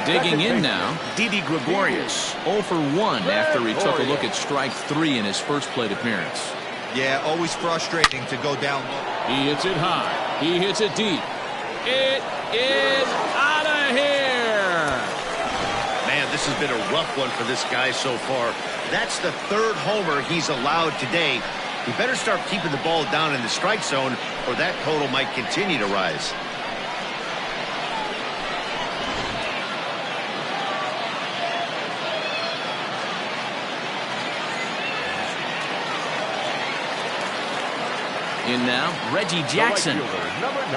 Digging in now, Didi Gregorius. 0 for 1 after he took a look at strike 3 in his first plate appearance. Yeah, always frustrating to go down low. He hits it high. He hits it deep. It is out of here. Man, this has been a rough one for this guy so far. That's the third homer he's allowed today. He better start keeping the ball down in the strike zone, or that total might continue to rise. In now, Reggie Jackson. Number 9.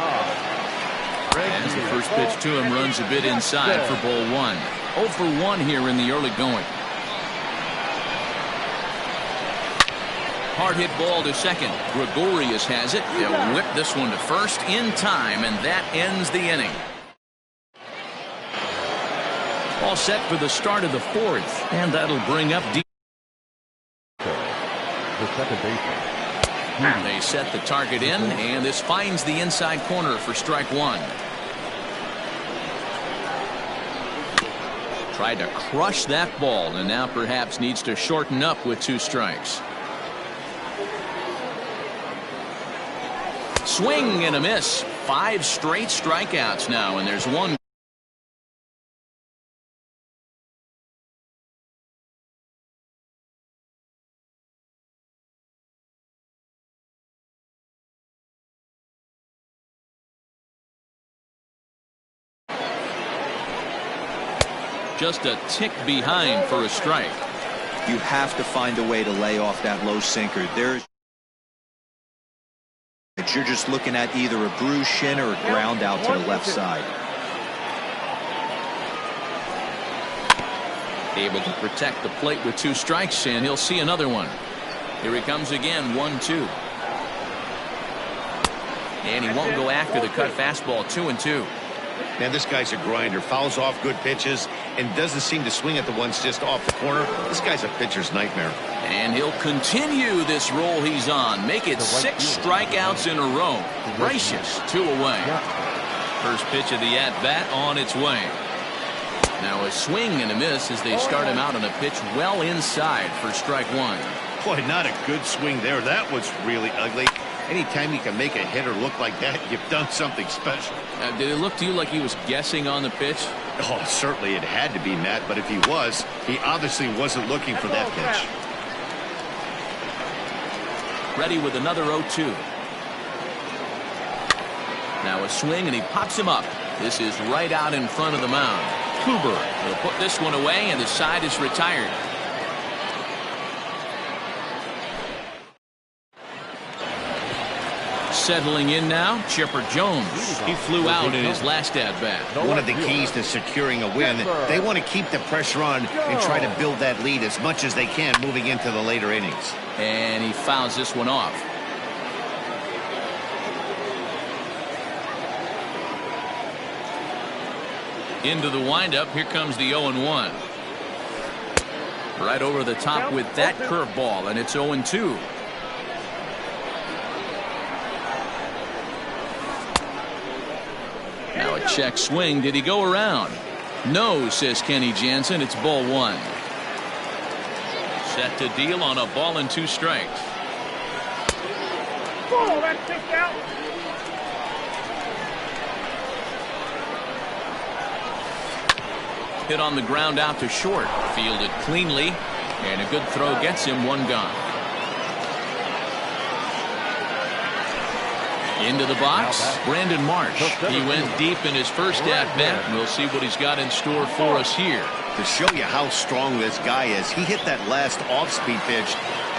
As the first pitch to him runs a bit inside for ball 1. 0 for 1 here in the early going. Hard hit ball to second. Gregorius has it. They'll whip this one to first in time, and that ends the inning. All set for the start of the 4th, and that'll bring up deep. The second baseman. They set the target in, and this finds the inside corner for strike 1. Tried to crush that ball, and now perhaps needs to shorten up with 2 strikes. Swing and a miss. 5 straight strikeouts now, and there's 1. Just a tick behind for a strike. You have to find a way to lay off that low sinker. You're just looking at either a bruised shin or a ground out to the left side. Able to protect the plate with 2 strikes, and he'll see another one. Here he comes again, 1-2. And he won't go after the cut fastball, 2-2. Man, this guy's a grinder. Fouls off good pitches and doesn't seem to swing at the ones just off the corner. This guy's a pitcher's nightmare. And he'll continue this roll he's on. Make it 6 strikeouts in a row. Gracious, 2 away. First pitch of the at-bat on its way. Now a swing and a miss as they start him out on a pitch well inside for strike 1. Boy, not a good swing there. That was really ugly. Anytime you can make a hitter look like that, you've done something special. Did it look to you like he was guessing on the pitch? Oh, certainly it had to be, Matt, but if he was, he obviously wasn't looking for that pitch. Ready with another 0-2. Now a swing, and he pops him up. This is right out in front of the mound. Kluber will put this one away, and the side is retired. Settling in now, Chipper Jones. He flew out in his last at-bat. One of the keys to securing a win, they want to keep the pressure on and try to build that lead as much as they can moving into the later innings. And he fouls this one off. Into the windup, here comes the 0-1. Right over the top with that curveball, and it's 0-2. Now a check swing. Did he go around? No, says Kenny Jansen. It's ball 1. Set to deal on a ball and 2 strikes. Oh, that's kicked out. Hit on the ground out to short. Fielded cleanly, and a good throw gets him 1 gone. Into the box, Brandon Marsh. He went deep in his first at-bat, and we'll see what he's got in store for us here. To show you how strong this guy is, he hit that last off-speed pitch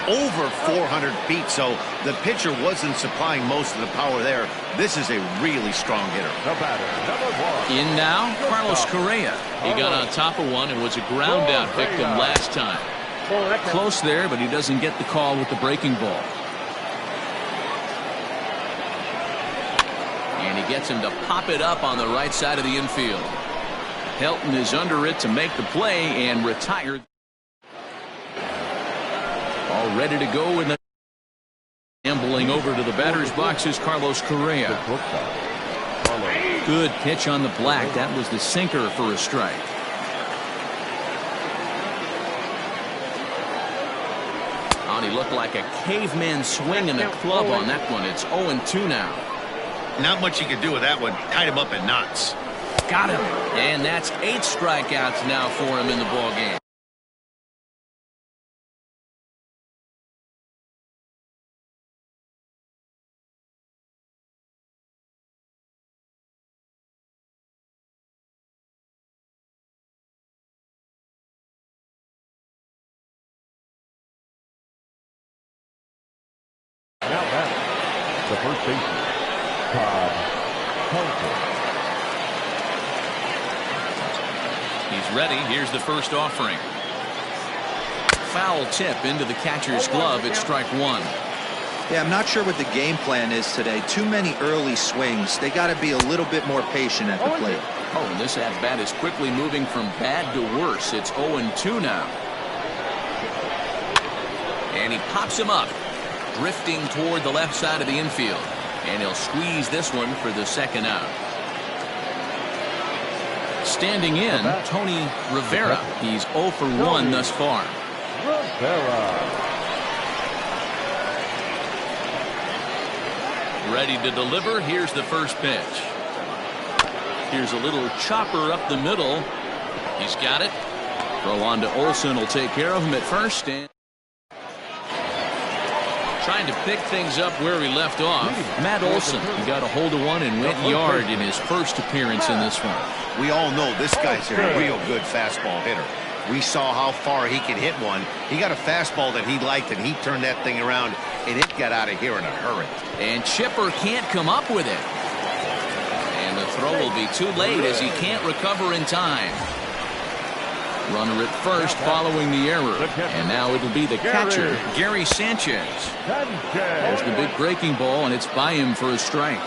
over 400 feet, so the pitcher wasn't supplying most of the power there. This is a really strong hitter. The batter, number 1. In now, Carlos Correa. He got on top of one and was a ground-out victim last time. Close there, but he doesn't get the call with the breaking ball. And he gets him to pop it up on the right side of the infield. Helton is under it to make the play and retire. All ready to go in the ambling over to the batter's box is Carlos Correa. Good pitch on the black. That was the sinker for a strike. On He looked like a caveman swinging a club on that one. It's 0-2 now. Not much you can do with that one. Tied him up in knots. Got him. And that's 8 strikeouts now for him in the ball game. Now back, the first baseman, Todd Helton. He's ready. Here's the first offering. Foul tip into the catcher's glove. It's strike 1. Yeah, I'm not sure what the game plan is today. Too many early swings. They got to be a little bit more patient at the plate. Oh, and this at-bat is quickly moving from bad to worse. It's 0-2 now. And he pops him up, drifting toward the left side of the infield. And he'll squeeze this one for the second out. Standing in, Tony Rivera. He's 0 for 1 thus far. Rivera. Ready to deliver. Here's the first pitch. Here's a little chopper up the middle. He's got it. Throw on to Olson will take care of him at first. And trying to pick things up where he left off. Matt Olson, he got a hold of one and went yard in his first appearance in this one. We all know this guy's a real good fastball hitter. We saw how far he could hit one. He got a fastball that he liked, and he turned that thing around, and it got out of here in a hurry. And Chipper can't come up with it. And the throw will be too late as he can't recover in time. Runner at first following the error. And now it'll be the catcher, Gary Sanchez. There's the big breaking ball, and it's by him for a strike.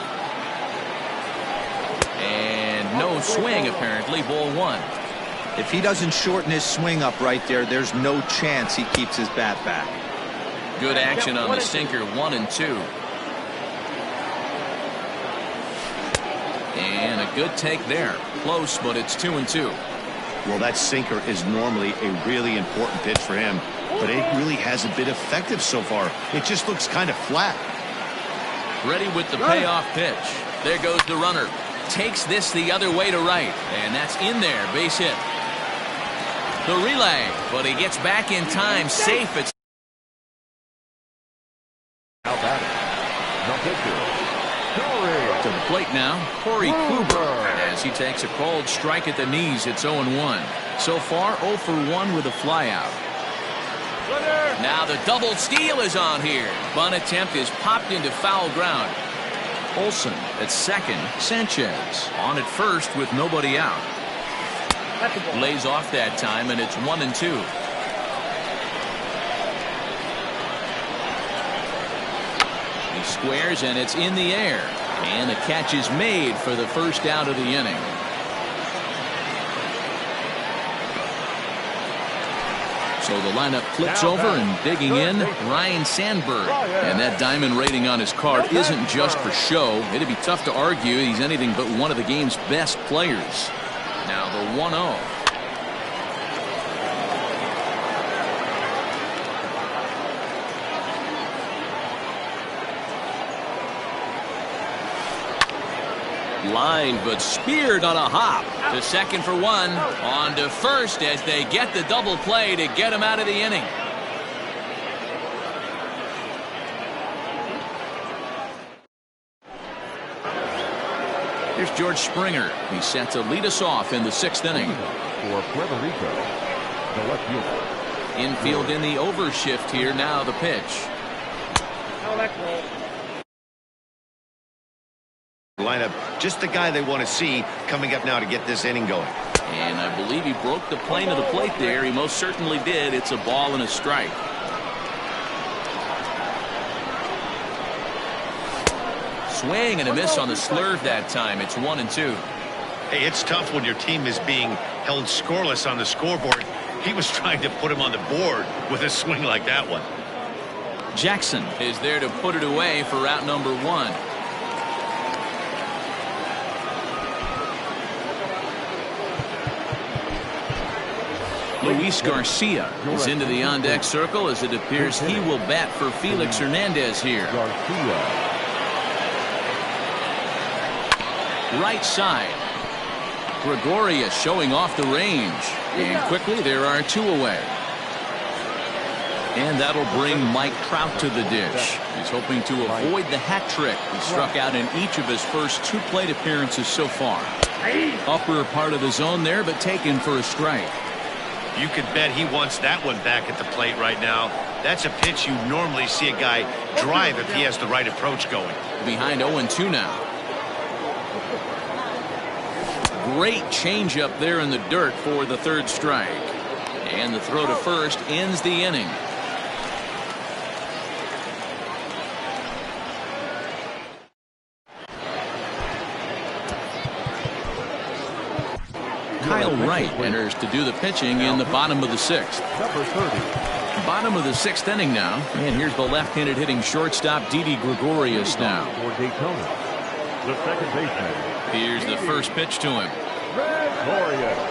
And no swing, apparently. Ball 1. If he doesn't shorten his swing up right there, there's no chance he keeps his bat back. Good action on the sinker. 1-2. And a good take there. Close, but it's 2-2. Well, that sinker is normally a really important pitch for him, but it really hasn't been effective so far. It just looks kind of flat. Ready with the payoff pitch. There goes the runner. Takes this the other way to right. And that's in there. Base hit. The relay. But he gets back in time. Safe. It's Now batting, the pitcher, to the plate now. Corey Kluber. As he takes a called strike at the knees. It's 0-1. So far 0 for 1 with a flyout. Now the double steal is on here. Bunt attempt is popped into foul ground. Olson at second. Sanchez on at first with nobody out. Lays off that time, and it's 1-2. He squares, and it's in the air. And the catch is made for the first out of the inning. So the lineup flips over, and digging in, Ryan Sandberg. And that diamond rating on his card isn't just for show. It'd be tough to argue he's anything but one of the game's best players. Now the 1-0. Lined but speared on a hop. To second for 1. On to first as they get the double play to get him out of the inning. Here's George Springer. He's set to lead us off in the 6th inning. for Puerto Rico, the left fielder. Infield in the overshift here. Now the pitch. Lineup, just the guy they want to see coming up now to get this inning going. And I believe he broke the plane of the plate there. He most certainly did. It's a ball and a strike. Swing and a miss on the slurve that time. It's 1-2. Hey, it's tough when your team is being held scoreless on the scoreboard. He was trying to put him on the board with a swing like that one. Jackson is there to put it away for out number 1. Luis Garcia is into the on-deck circle as it appears he will bat for Felix Hernandez here. Right side. Gregorius showing off the range. And quickly there are 2 away. And that'll bring Mike Trout to the dish. He's hoping to avoid the hat trick. He struck out in each of his first 2 plate appearances so far. Upper part of the zone there, but taken for a strike. You could bet he wants that one back at the plate right now. That's a pitch you normally see a guy drive if he has the right approach going. Behind 0-2 now. Great changeup there in the dirt for the 3rd strike. And the throw to first ends the inning. Kyle Wright enters to do the pitching in the bottom of the 6th. Number 30. Bottom of the 6th inning now. And here's the left-handed hitting shortstop Didi Gregorius now. For Daytona, the second baseman. Here's the first pitch to him. Gregorius.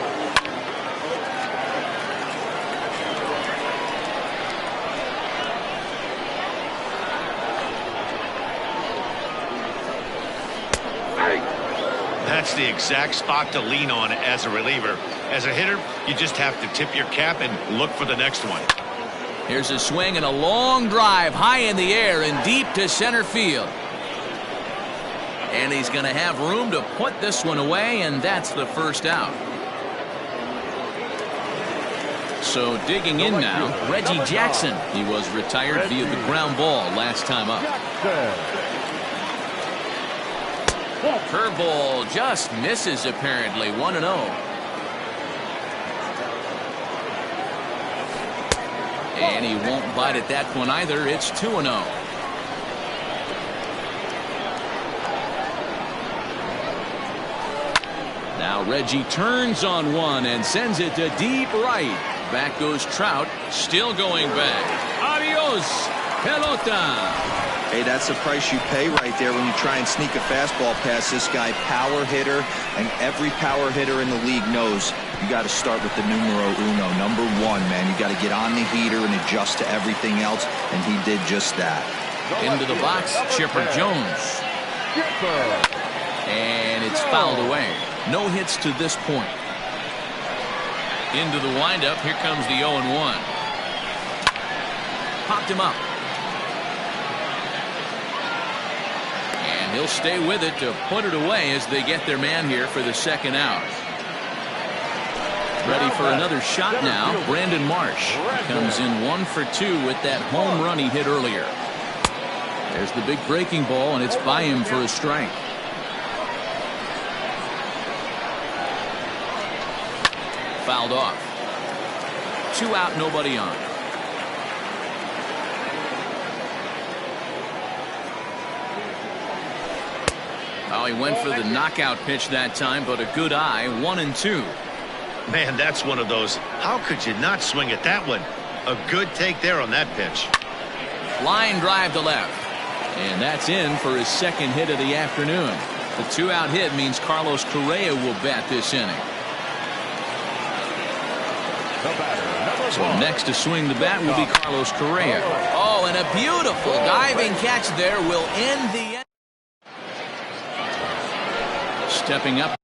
That's the exact spot to lean on as a reliever. As a hitter, you just have to tip your cap and look for the next one. Here's a swing and a long drive high in the air and deep to center field. And he's going to have room to put this one away, and that's the first out. So digging in now, Reggie Jackson. He was retired via the ground ball last time up. Curveball just misses apparently. 1-0. And he won't bite at that one either. It's 2-0. Now Reggie turns on one and sends it to deep right. Back goes Trout, still going back. Adios, pelota. Hey, that's the price you pay right there when you try and sneak a fastball past this guy. Power hitter, and every power hitter in the league knows you got to start with the numero uno, number 1, man. You got to get on the heater and adjust to everything else, and he did just that. Into the box, Chipper Jones. And it's fouled away. No hits to this point. Into the windup, here comes the 0-1. Popped him up. And he'll stay with it to put it away as they get their man here for the second out. Ready for another shot now, Brandon Marsh. Comes in 1 for 2 with that home run he hit earlier. There's the big breaking ball, and it's by him for a strike. Fouled off. 2 out, nobody on. Oh, he went for the knockout pitch that time, but a good eye. 1-2. Man, that's one of those. How could you not swing at that one? A good take there on that pitch. Line drive to left. And that's in for his second hit of the afternoon. The 2-out hit means Carlos Correa will bat this inning. So next to swing the bat will be Carlos Correa. Oh, and a beautiful diving catch there will end the end. Stepping up.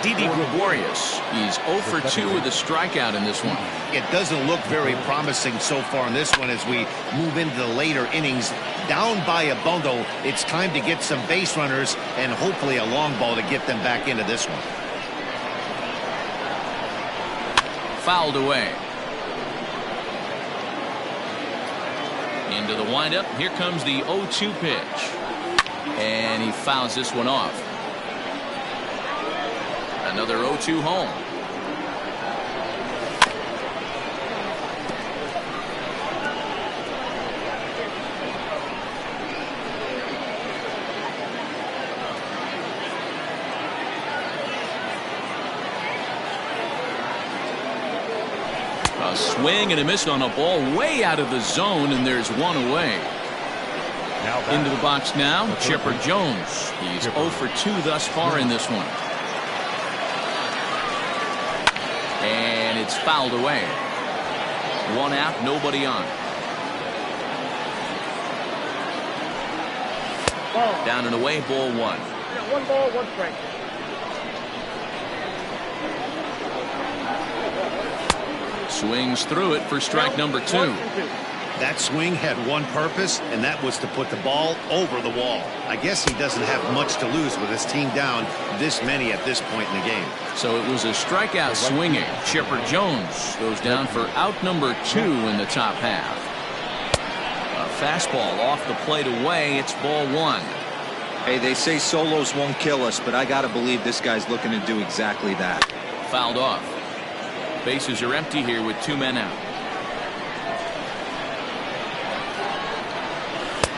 Didi Gregorius. He's 0 for 2 with a strikeout in this one. It doesn't look very promising so far in this one as we move into the later innings. Down by a bundle, it's time to get some base runners and hopefully a long ball to get them back into this one. Fouled away. Into the windup. Here comes the 0-2 pitch. And he fouls this one off. Another 0-2 home. A swing and a miss on a ball way out of the zone, and there's one away. Into the box now, Chipper Jones. He's 0 for 2 thus far in this one. It's fouled away. 1 out, nobody on. Ball. Down and away, ball 1. 1 ball, 1 strike. Swings through it for strike number 2. That swing had one purpose, and that was to put the ball over the wall. I guess he doesn't have much to lose with his team down this many at this point in the game. So it was a strikeout swinging. Chipper Jones goes down for out number 2 in the top half. A fastball off the plate away. It's ball 1. Hey, they say solos won't kill us, but I gotta believe this guy's looking to do exactly that. Fouled off. Bases are empty here with 2 men out.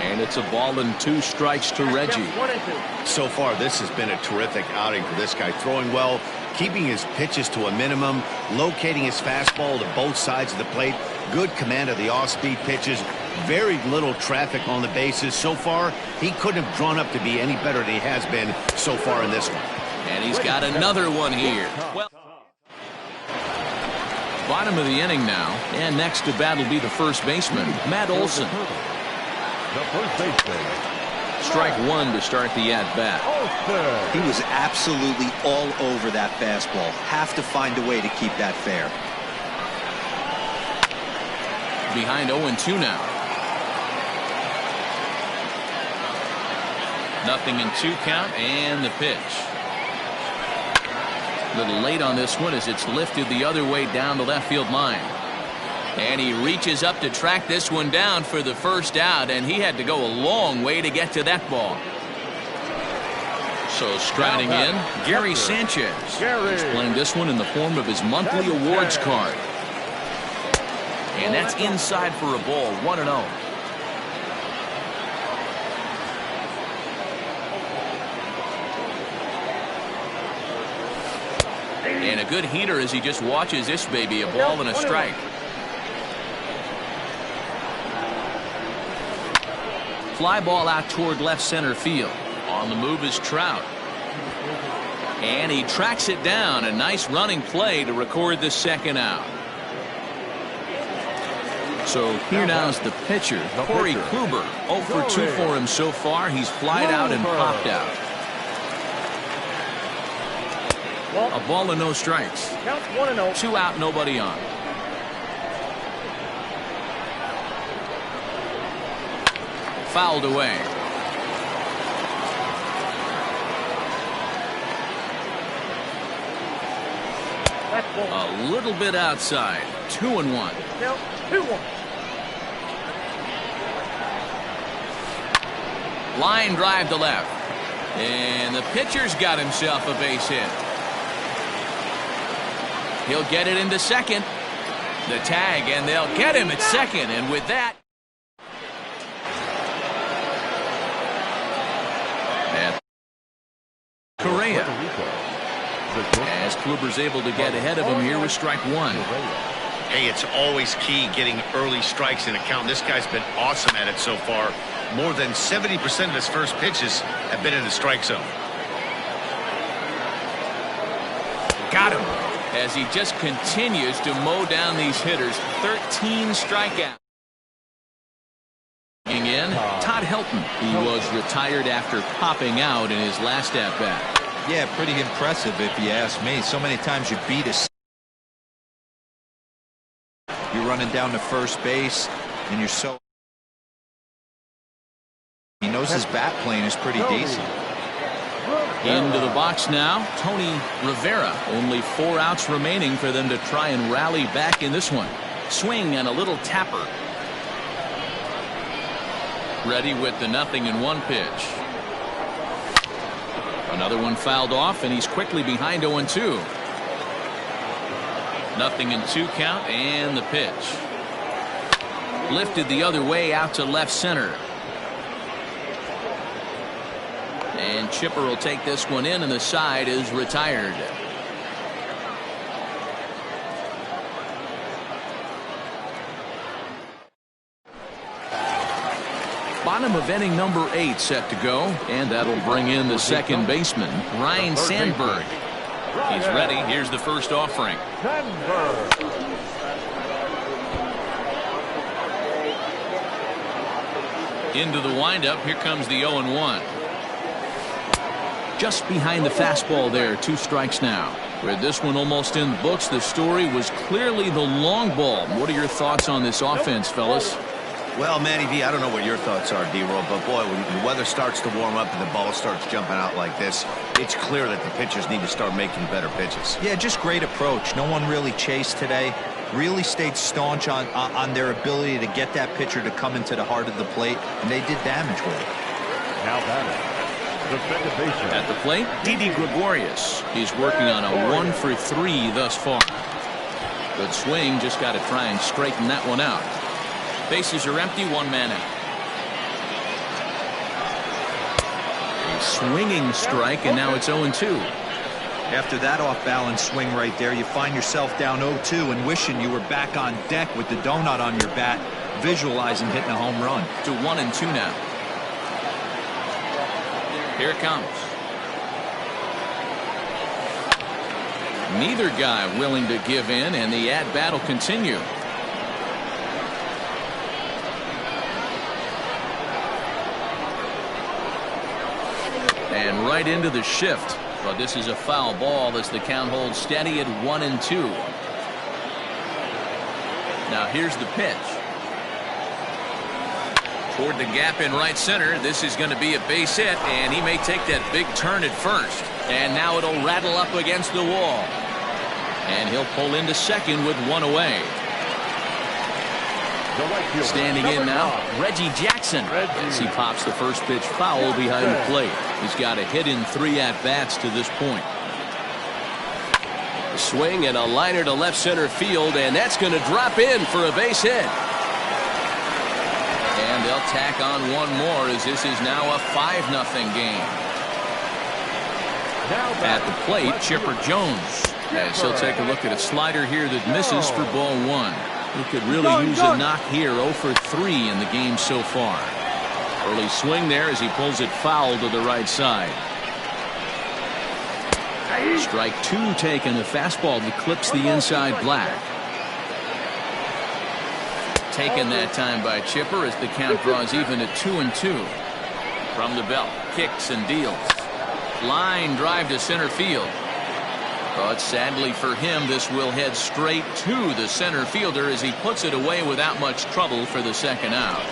And it's a ball and 2 strikes to Reggie. 1 and 2. So far, this has been a terrific outing for this guy. Throwing well, keeping his pitches to a minimum, locating his fastball to both sides of the plate, good command of the off-speed pitches, very little traffic on the bases. So far, he couldn't have drawn up to be any better than he has been so far in this one. And he's got another one here. Well, bottom of the inning now, and next to bat will be the first baseman, Matt Olson. The first baseman. Strike 1 to start the at-bat. He was absolutely all over that fastball. Have to find a way to keep that fair. Behind 0-2 now. 0-2 count, and the pitch. A little late on this one as it's lifted the other way down the left field line. And he reaches up to track this one down for the first out, and he had to go a long way to get to that ball. So striding in, Gary Sanchez. He's playing this one in the form of his monthly awards card. And that's inside for a ball, 1-0. And a good heater as he just watches this baby, a ball and a strike. Fly ball out toward left center field. On the move is Trout. And he tracks it down. A nice running play to record the second out. So here now is the pitcher, Corey Kluber. 0 for 2 for him so far. He's flied out and popped out. A ball and no strikes. Counts 1-0. 2 out, nobody on. Fouled away. A little bit outside. 2-1. Count 2-1. Line drive to left. And the pitcher's got himself a base hit. He'll get it into second. The tag, and they'll get him at second. And with that, Correa. As Kluber's able to get ahead of him here with strike 1. Hey, it's always key getting early strikes in a count. This guy's been awesome at it so far. More than 70% of his first pitches have been in the strike zone. Got him. As he just continues to mow down these hitters. 13 strikeouts. In Todd Helton, who was retired after popping out in his last at-bat. Yeah, pretty impressive if you ask me. So many times you beat us. You're running down to first base, and you're so... He knows his bat playing is pretty decent. Into the box now, Tony Rivera. Only 4 outs remaining for them to try and rally back in this one. Swing and a little tapper. Ready with the 0-1 pitch. Another one fouled off, and he's quickly behind 0-2. 0-2 count, and the pitch. Lifted the other way out to left center. And Chipper will take this one in, and the side is retired. Bottom of inning number 8 set to go, and that'll bring in the second baseman, Ryan Sandberg. He's ready. Here's the first offering. Into the windup. Here comes the 0-1. Just behind the fastball there. 2 strikes now. With this one almost in the books, the story was clearly the long ball. What are your thoughts on this offense, fellas? Well, Manny V, I don't know what your thoughts are, D-Roll, but boy, when the weather starts to warm up and the ball starts jumping out like this, it's clear that the pitchers need to start making better pitches. Yeah, just great approach. No one really chased today. Really stayed staunch on their ability to get that pitcher to come into the heart of the plate, and they did damage with it. Now batting, at the plate, Didi Gregorius. He's working on a 1 for 3 thus far. Good swing, just got to try and straighten that one out. Bases are empty, 1 man out. A swinging strike, and now it's 0-2. After that off-balance swing right there, you find yourself down 0-2 and wishing you were back on deck with the donut on your bat, visualizing hitting a home run. To 1-2 now. Here it comes. Neither guy willing to give in, and the at-bat will continue. And right into the shift. But this is a foul ball as the count holds steady at 1-2. Now here's the pitch. Toward the gap in right center. This is going to be a base hit, and he may take that big turn at first. And now it'll rattle up against the wall. And he'll pull into second with 1 away. Standing in now, Reggie Jackson, as he pops the first pitch foul behind the plate. He's got a hit in 3 at-bats to this point. A swing and a liner to left center field, and that's going to drop in for a base hit. And they'll tack on 1 more, as this is now a 5-0 game. At the plate, Chipper Jones, as he'll take a look at a slider here that misses for ball 1. He could really use a knock here. 0 for 3 in the game so far. Early swing there as he pulls it foul to the right side. Strike 2 taken. A fastball that clips the inside black. Taken that time by Chipper as the count draws even at 2-2. From the belt, kicks and deals. Line drive to center field. But sadly for him, this will head straight to the center fielder as he puts it away without much trouble for the second out.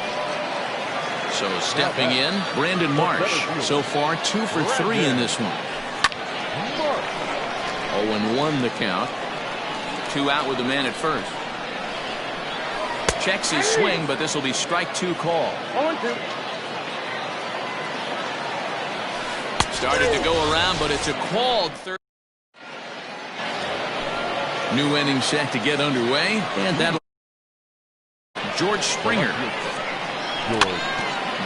So stepping in, Brandon Marsh. So far 2 for 3 in this one. 0-1 the count. 2 out with the man at first. Checks his swing, but this will be strike 2 call. 0-2. Started to go around, but it's a called third. New inning set to get underway, and that'll George Springer.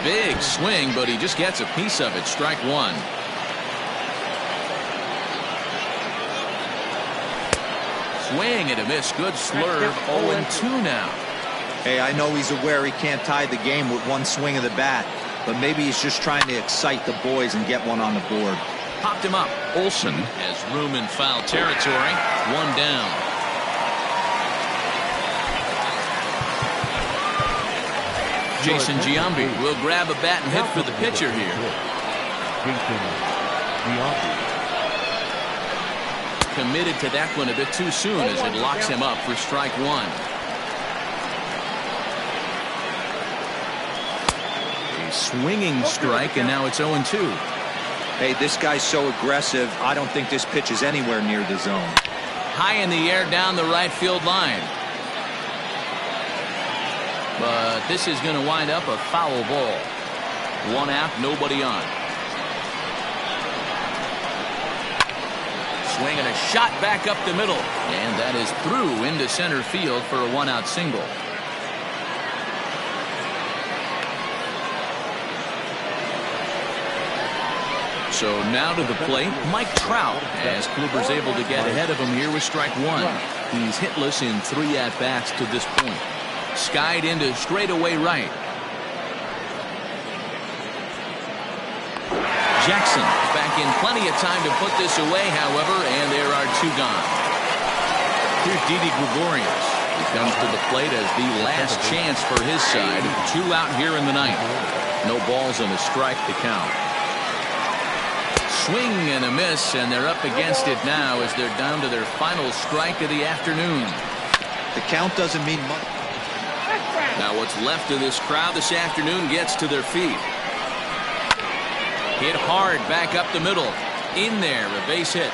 Big swing, but he just gets a piece of it. Strike 1. Swing and a miss. Good slurve. 0-2 now. Hey, I know he's aware he can't tie the game with 1 swing of the bat, but maybe he's just trying to excite the boys and get one on the board. Popped him up. Olsen has room in foul territory. 1 down. Jason Giambi will grab a bat and hit for the pitcher here. Committed to that one a bit too soon as it locks him up for strike 1. A swinging strike, and now it's 0-2. Hey, this guy's so aggressive, I don't think this pitch is anywhere near the zone. High in the air down the right field line. But this is going to wind up a foul ball. 1 out, nobody on. Swing and a shot back up the middle. And that is through into center field for a 1-out single. So now to the plate, Mike Trout, as Kluber's able to get ahead of him here with strike 1. He's hitless in 3 at-bats to this point. Skied into straightaway right. Jackson back in plenty of time to put this away, however, and there are 2 gone. Here's Didi Gregorius. He comes to the plate as the last chance for his side. 2 out here in the 9th. No balls and a strike to count. Swing and a miss, and they're up against it now as they're down to their final strike of the afternoon. The count doesn't mean much. Now what's left of this crowd this afternoon gets to their feet. Hit hard back up the middle. In there, a base hit.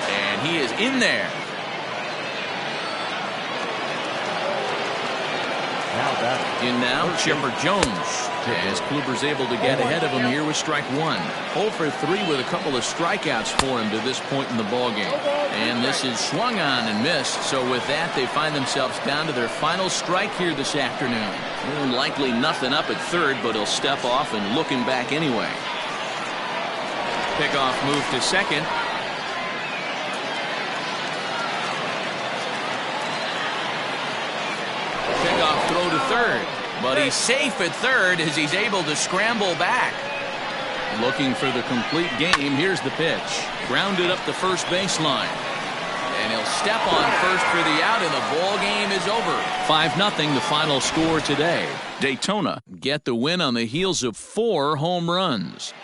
And he is in there. In now, Chipper Jones. As Kluber's able to get ahead of him here with strike 1. 0 for 3 with a couple of strikeouts for him to this point in the ballgame. And this is swung on and missed. So with that, they find themselves down to their final strike here this afternoon. Likely nothing up at third, but he'll step off and look him back anyway. Pickoff move to second. Pickoff throw to third. But he's safe at third as he's able to scramble back. Looking for the complete game. Here's the pitch. Grounded up the first baseline. And he'll step on first for the out, and the ball game is over. 5-0 the final score today. Daytona get the win on the heels of 4 home runs.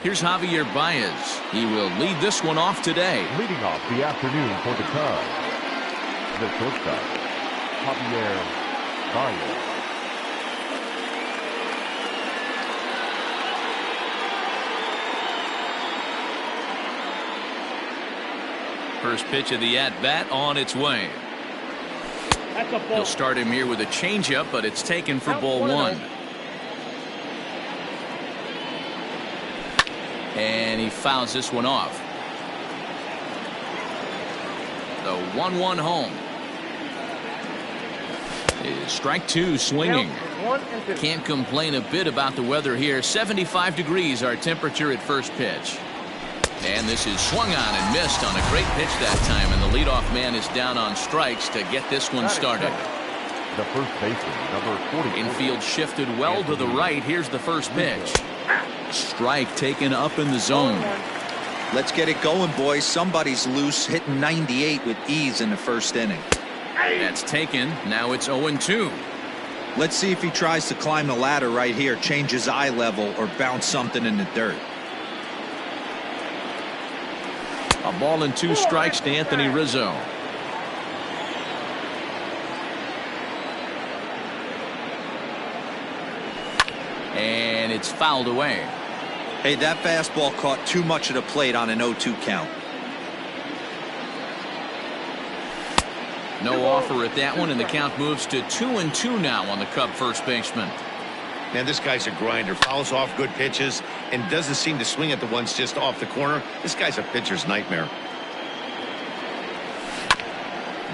Here's Javier Baez. He will lead this one off today. Leading off the afternoon for the Cubs, the shortstop, Javier Baez. First pitch of the at-bat on its way. That's a ball. He'll start him here with a changeup, but it's taken for ball 1. And he fouls this one off. The 1-1 home. Is strike 2 swinging. 1-2. Can't complain a bit about the weather here. 75 degrees our temperature at first pitch. And this is swung on and missed on a great pitch that time. And the leadoff man is down on strikes to get this one started. The first baseman, number 40. Infield shifted well to the right. Here's the first pitch. Strike taken up in the zone. Let's get it going, boys. Somebody's loose, hitting 98 with ease in the first inning. That's taken. Now it's 0-2. Let's see if he tries to climb the ladder right here, change his eye level, or bounce something in the dirt. A ball and 2 strikes to Anthony Rizzo. And it's fouled away. Hey, that fastball caught too much of the plate on an 0-2 count. No offer at that one, and the count moves to 2-2 now on the Cub first baseman. Man, this guy's a grinder. Fouls off good pitches and doesn't seem to swing at the ones just off the corner. This guy's a pitcher's nightmare.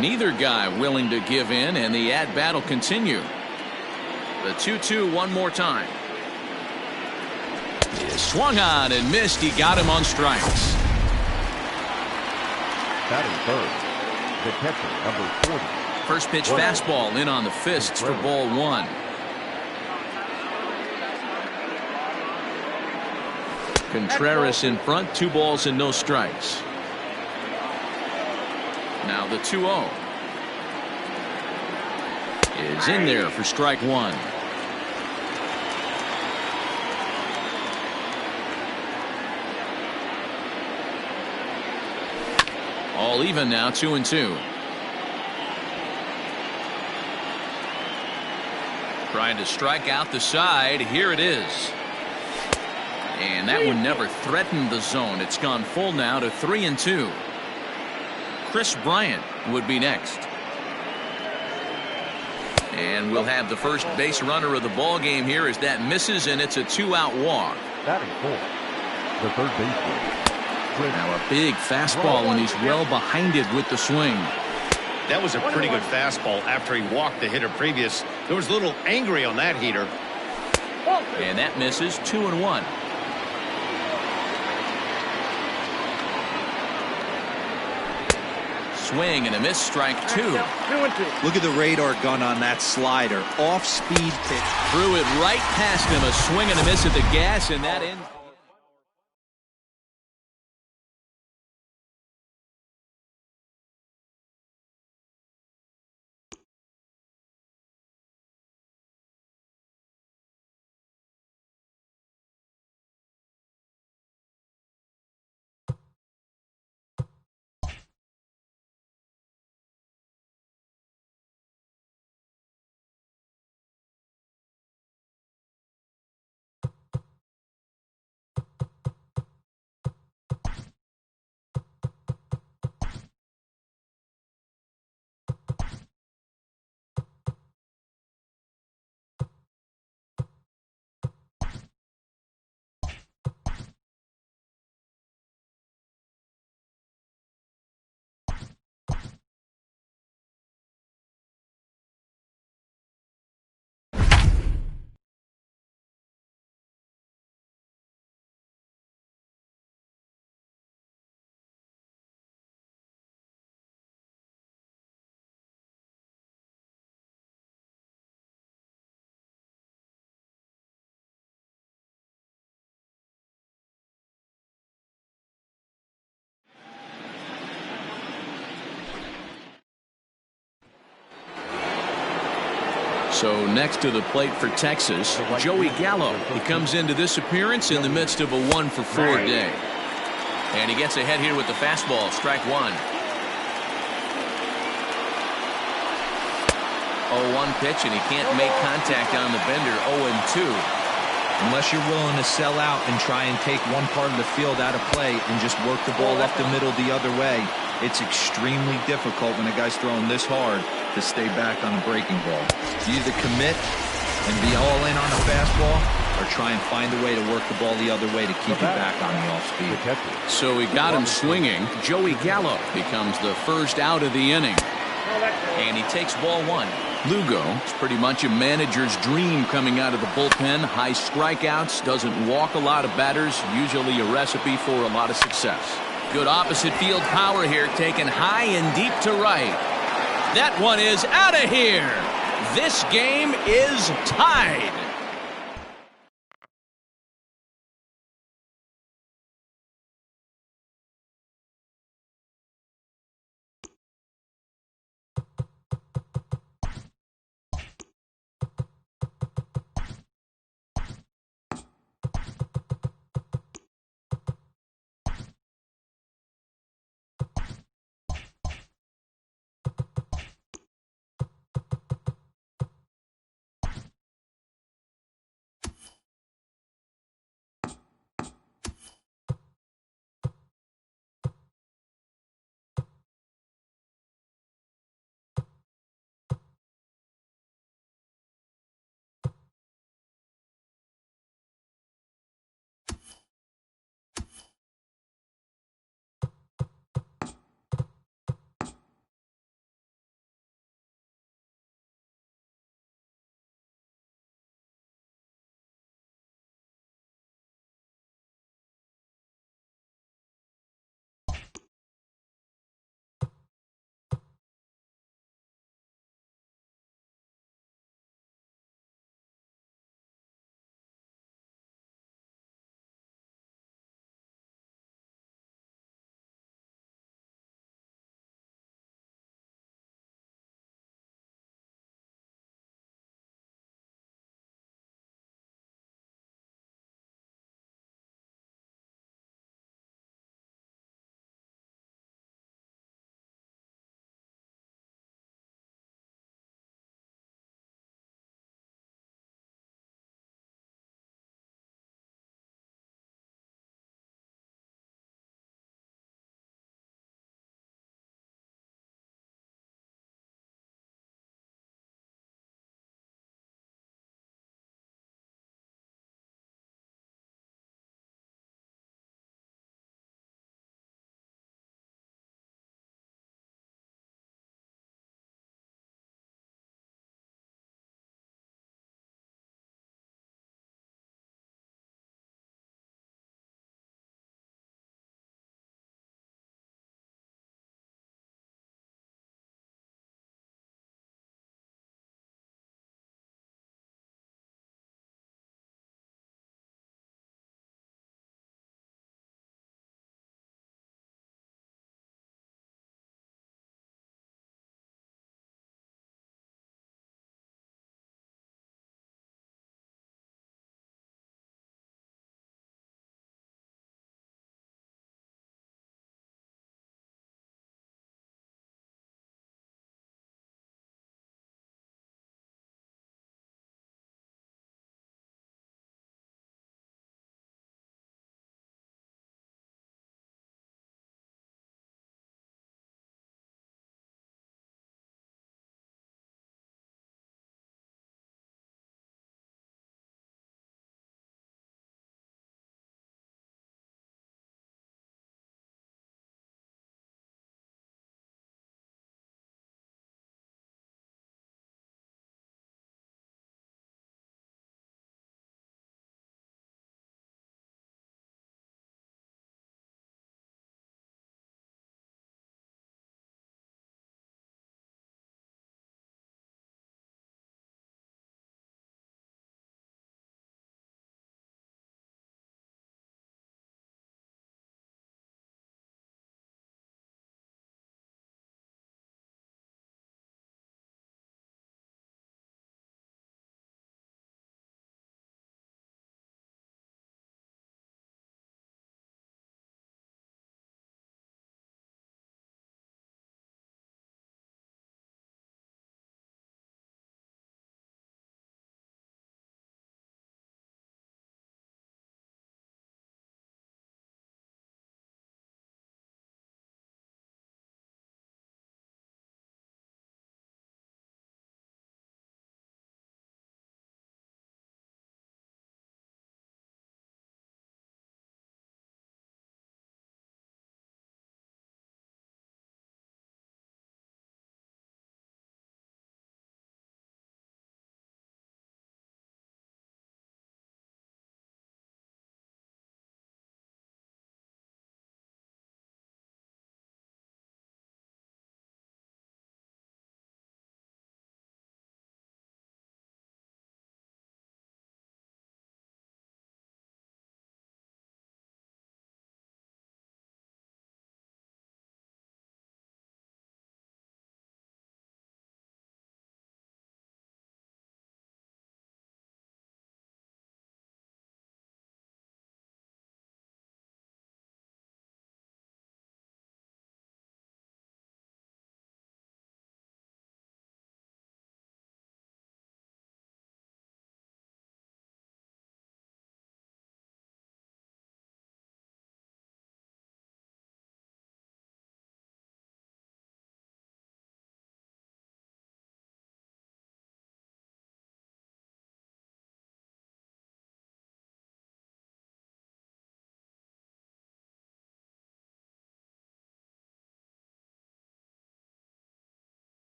Neither guy willing to give in, and the at-bat will continue. The 2-2 one more time. He is swung on and missed. He got him on strikes. Batting third, the catcher, number 40. First pitch fastball in on the fists for ball 1. Contreras in front, 2 balls and no strikes. Now the 2-0 is in there for strike 1. All even now, 2-2. Trying to strike out the side. Here it is. And that one never threatened the zone. It's gone full now to 3-2. Chris Bryant would be next. And we'll have the first base runner of the ball game here as that misses, and it's a 2-out walk. Batting fourth, the third baseman. Now a big fastball, and he's well behind it with the swing. That was a pretty good fastball after he walked the hitter previous. There was a little angry on that heater. And that misses. 2-1. Swing and a miss, strike 2. 2-2. Look at the radar gun on that slider. Off-speed pitch. Threw it right past him. A swing and a miss at the gas, and that ends. So next to the plate for Texas, Joey Gallo. He comes into this appearance in the midst of a 1-for-4 day. And he gets ahead here with the fastball, strike one. 0-1 pitch, and he can't make contact on the bender. 0-2. Unless you're willing to sell out and try and take one part of the field out of play and just work the ball up the middle the other way, it's extremely difficult when a guy's throwing this hard to stay back on a breaking ball. You either commit and be all in on the fastball or try and find a way to work the ball the other way to keep you back on the off speed. So he got him swinging. Joey Gallo becomes the first out of the inning. And he takes ball one. Lugo is pretty much a manager's dream coming out of the bullpen. High strikeouts, doesn't walk a lot of batters, usually a recipe for a lot of success. Good opposite field power here, taken high and deep to right. That one is out of here. This game is tied.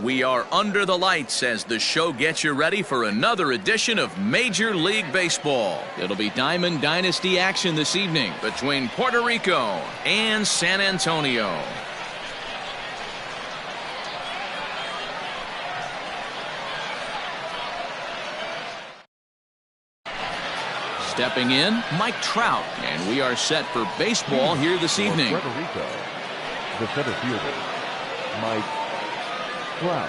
We are under the lights as the show gets you ready for another edition of Major League Baseball. It'll be Diamond Dynasty action this evening between Puerto Rico and San Antonio. Stepping in, Mike Trout, and we are set for baseball here this evening. Puerto Rico, the center fielder, Mike Trout.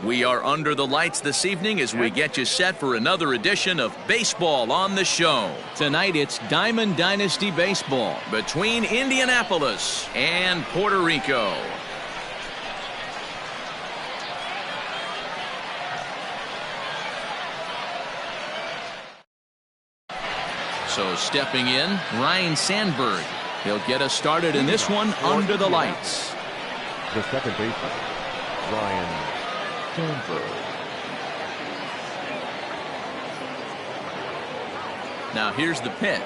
We are under the lights this evening as we get you set for another edition of Baseball on the Show. Tonight it's Diamond Dynasty Baseball between Indianapolis and Puerto Rico. So stepping in, Ryan Sandberg. He'll get us started in this one under the lights. The second baseman, Ryan Sandberg. Now here's the pitch.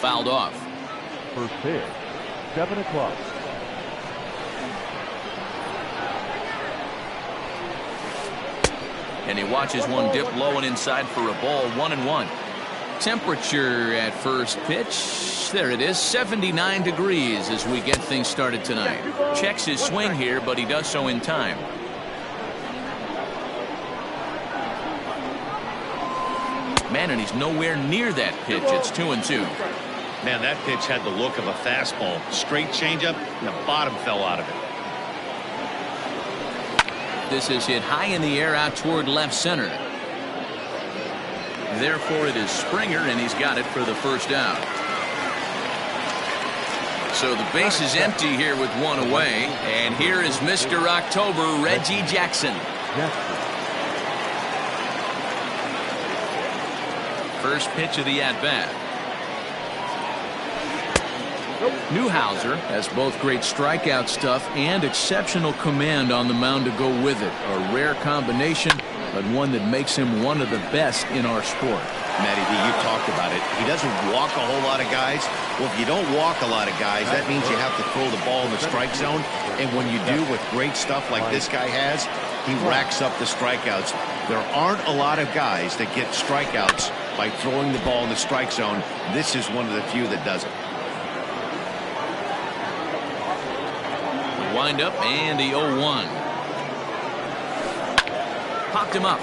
Fouled off. First pitch, 7 o'clock. And he watches one dip low and inside for a ball, 1-1. Temperature at first pitch, there it is, 79 degrees as we get things started tonight. Checks his swing here, but he does so in time. Man, and he's nowhere near that pitch. It's 2-2. Man, that pitch had the look of a fastball. Straight changeup, and the bottom fell out of it. This is hit high in the air out toward left center. Therefore, it is Springer, and he's got it for the first out. So the base is empty here with one away. And here is Mr. October, Reggie Jackson. First pitch of the at-bat. Newhouser has both great strikeout stuff and exceptional command on the mound to go with it. A rare combination, but one that makes him one of the best in our sport. Matty B, you talked about it. He doesn't walk a whole lot of guys. Well, if you don't walk a lot of guys, that means you have to throw the ball in the strike zone. And when you do with great stuff like this guy has, he racks up the strikeouts. There aren't a lot of guys that get strikeouts by throwing the ball in the strike zone. This is one of the few that does it. Wind up and the 0-1. Popped him up.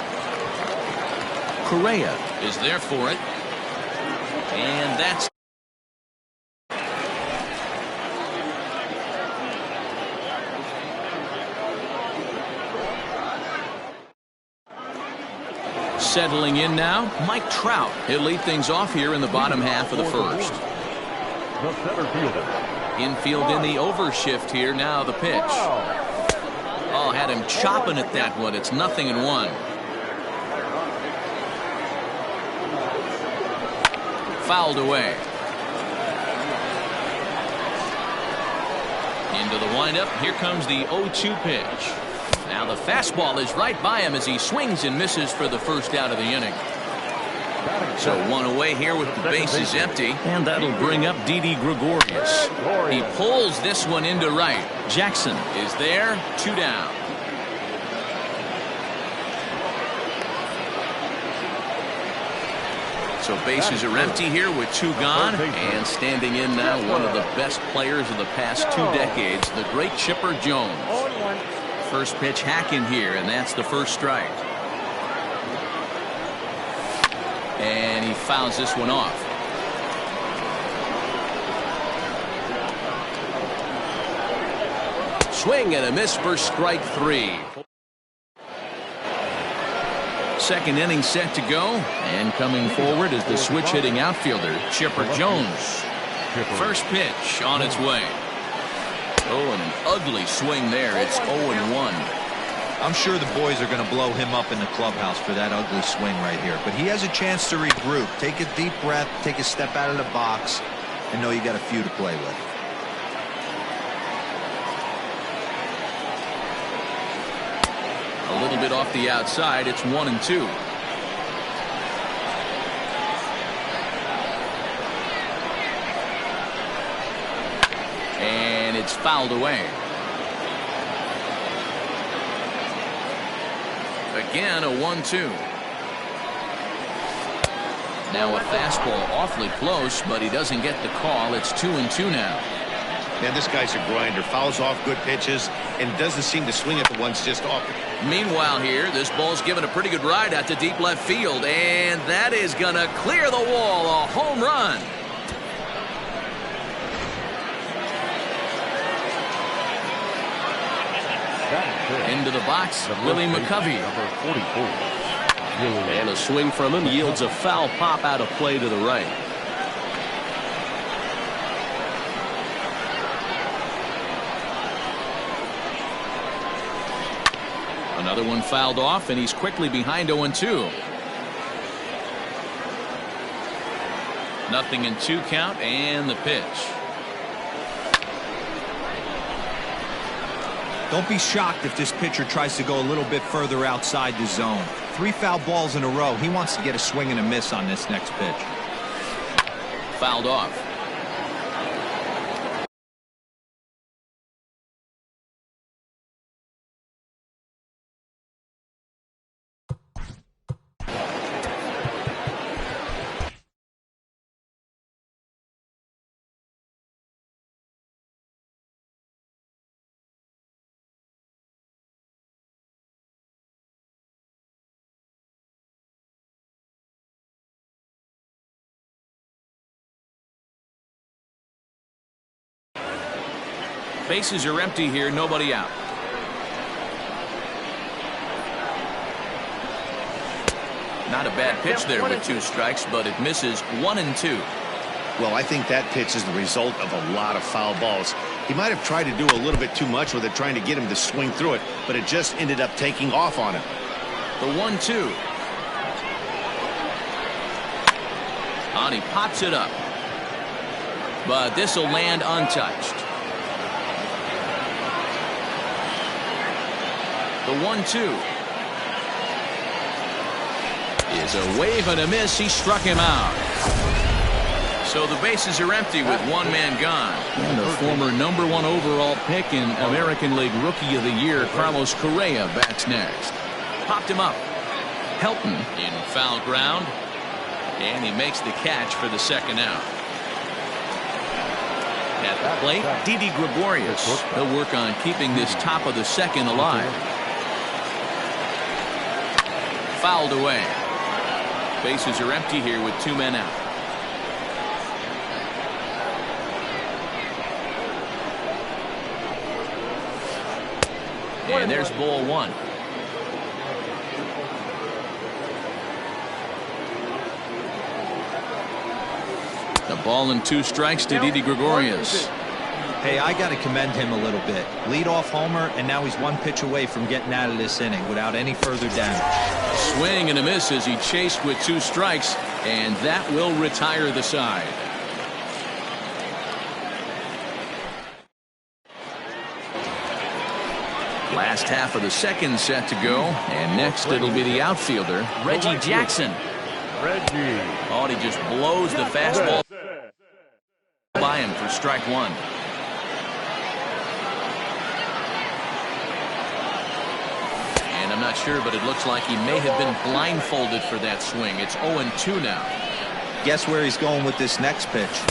Correa is there for it. And that's settling in now, Mike Trout. He'll lead things off here in the bottom half of the first. The center fielder. Infield in the overshift here. Now the pitch. Oh, had him chopping at that one. It's 0-1. Fouled away. Into the windup. Here comes the 0-2 pitch. Now the fastball is right by him as he swings and misses for the first out of the inning. So one away here with the bases empty, and that'll bring up Didi Gregorius. He pulls this one into right. Jackson is there, 2 down. So bases are empty here with 2 gone, and standing in now one of the best players of the past 2 decades, the great Chipper Jones. First pitch hacking here, and that's the first strike. And he fouls this one off. Swing and a miss for strike 3. Second inning set to go, and coming forward is the switch hitting outfielder Chipper Jones. First pitch on its way. Oh, and an ugly swing there. It's 0-1. I'm sure the boys are going to blow him up in the clubhouse for that ugly swing right here. But he has a chance to regroup. Take a deep breath, take a step out of the box, and know you got a few to play with. A little bit off the outside. It's 1-2. And it's fouled away. Again, a 1-2. Now a fastball awfully close, but he doesn't get the call. It's 2-2 now. Man, this guy's a grinder. Fouls off good pitches and doesn't seem to swing at the ones just off it. Meanwhile here, this ball's given a pretty good ride out to deep left field, and that is going to clear the wall. A home run. Into the box, Willie McCovey. Number 44. And a swing from him yields a foul pop out of play to the right. Another one fouled off, and he's quickly behind 0-2. 0-2 count, and the pitch. Don't be shocked if this pitcher tries to go a little bit further outside the zone. 3 foul balls in a row. He wants to get a swing and a miss on this next pitch. Fouled off. Bases are empty here, nobody out. Not a bad pitch there with 2 strikes, but it misses 1-2. Well, I think that pitch is the result of a lot of foul balls. He might have tried to do a little bit too much with it, trying to get him to swing through it, but it just ended up taking off on him. The 1-2. And he pops it up. But this will land untouched. The 1-2 is a wave and a miss. He struck him out. So the bases are empty with 1 man gone. And the former #1 overall pick in American League Rookie of the Year, Carlos Correa, bats next. Popped him up. Helton in foul ground, and he makes the catch for the second out. At the plate, Didi Gregorius. He'll work on keeping this top of the second alive. Fouled away. Bases are empty here with 2 men out. And there's ball 1. The ball and 2 strikes to Didi Gregorius. Hey, I got to commend him a little bit. Leadoff homer, and now he's 1 pitch away from getting out of this inning without any further damage. Swing and a miss as he chased with 2 strikes, and that will retire the side. Last half of the second set to go, and next it'll be the outfielder, Reggie Jackson. Reggie. Oh, and he just blows the fastball by him for strike 1. And I'm not sure, but it looks like he may have been blindfolded for that swing. It's 0-2 now. Guess where he's going with this next pitch?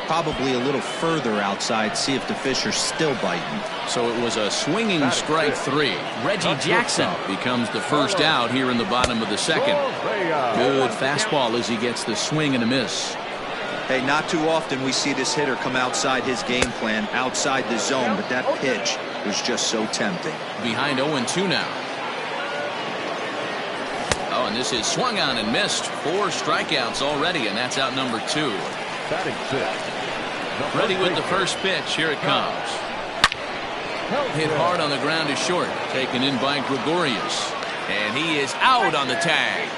Probably a little further outside, see if the fish are still biting. So it was a swinging strike 3. Reggie Jackson becomes the first out here in the bottom of the second. Good fastball as he gets the swing and a miss. Hey, not too often we see this hitter come outside his game plan, outside the zone, but that pitch was just so tempting. Behind 0-2 now. Oh, and this is swung on and missed. 4 strikeouts already, and that's out number 2. Batting 6. Ready with the first pitch. Here it comes. Hit hard on the ground to short. Taken in by Gregorius. And he is out on the tag.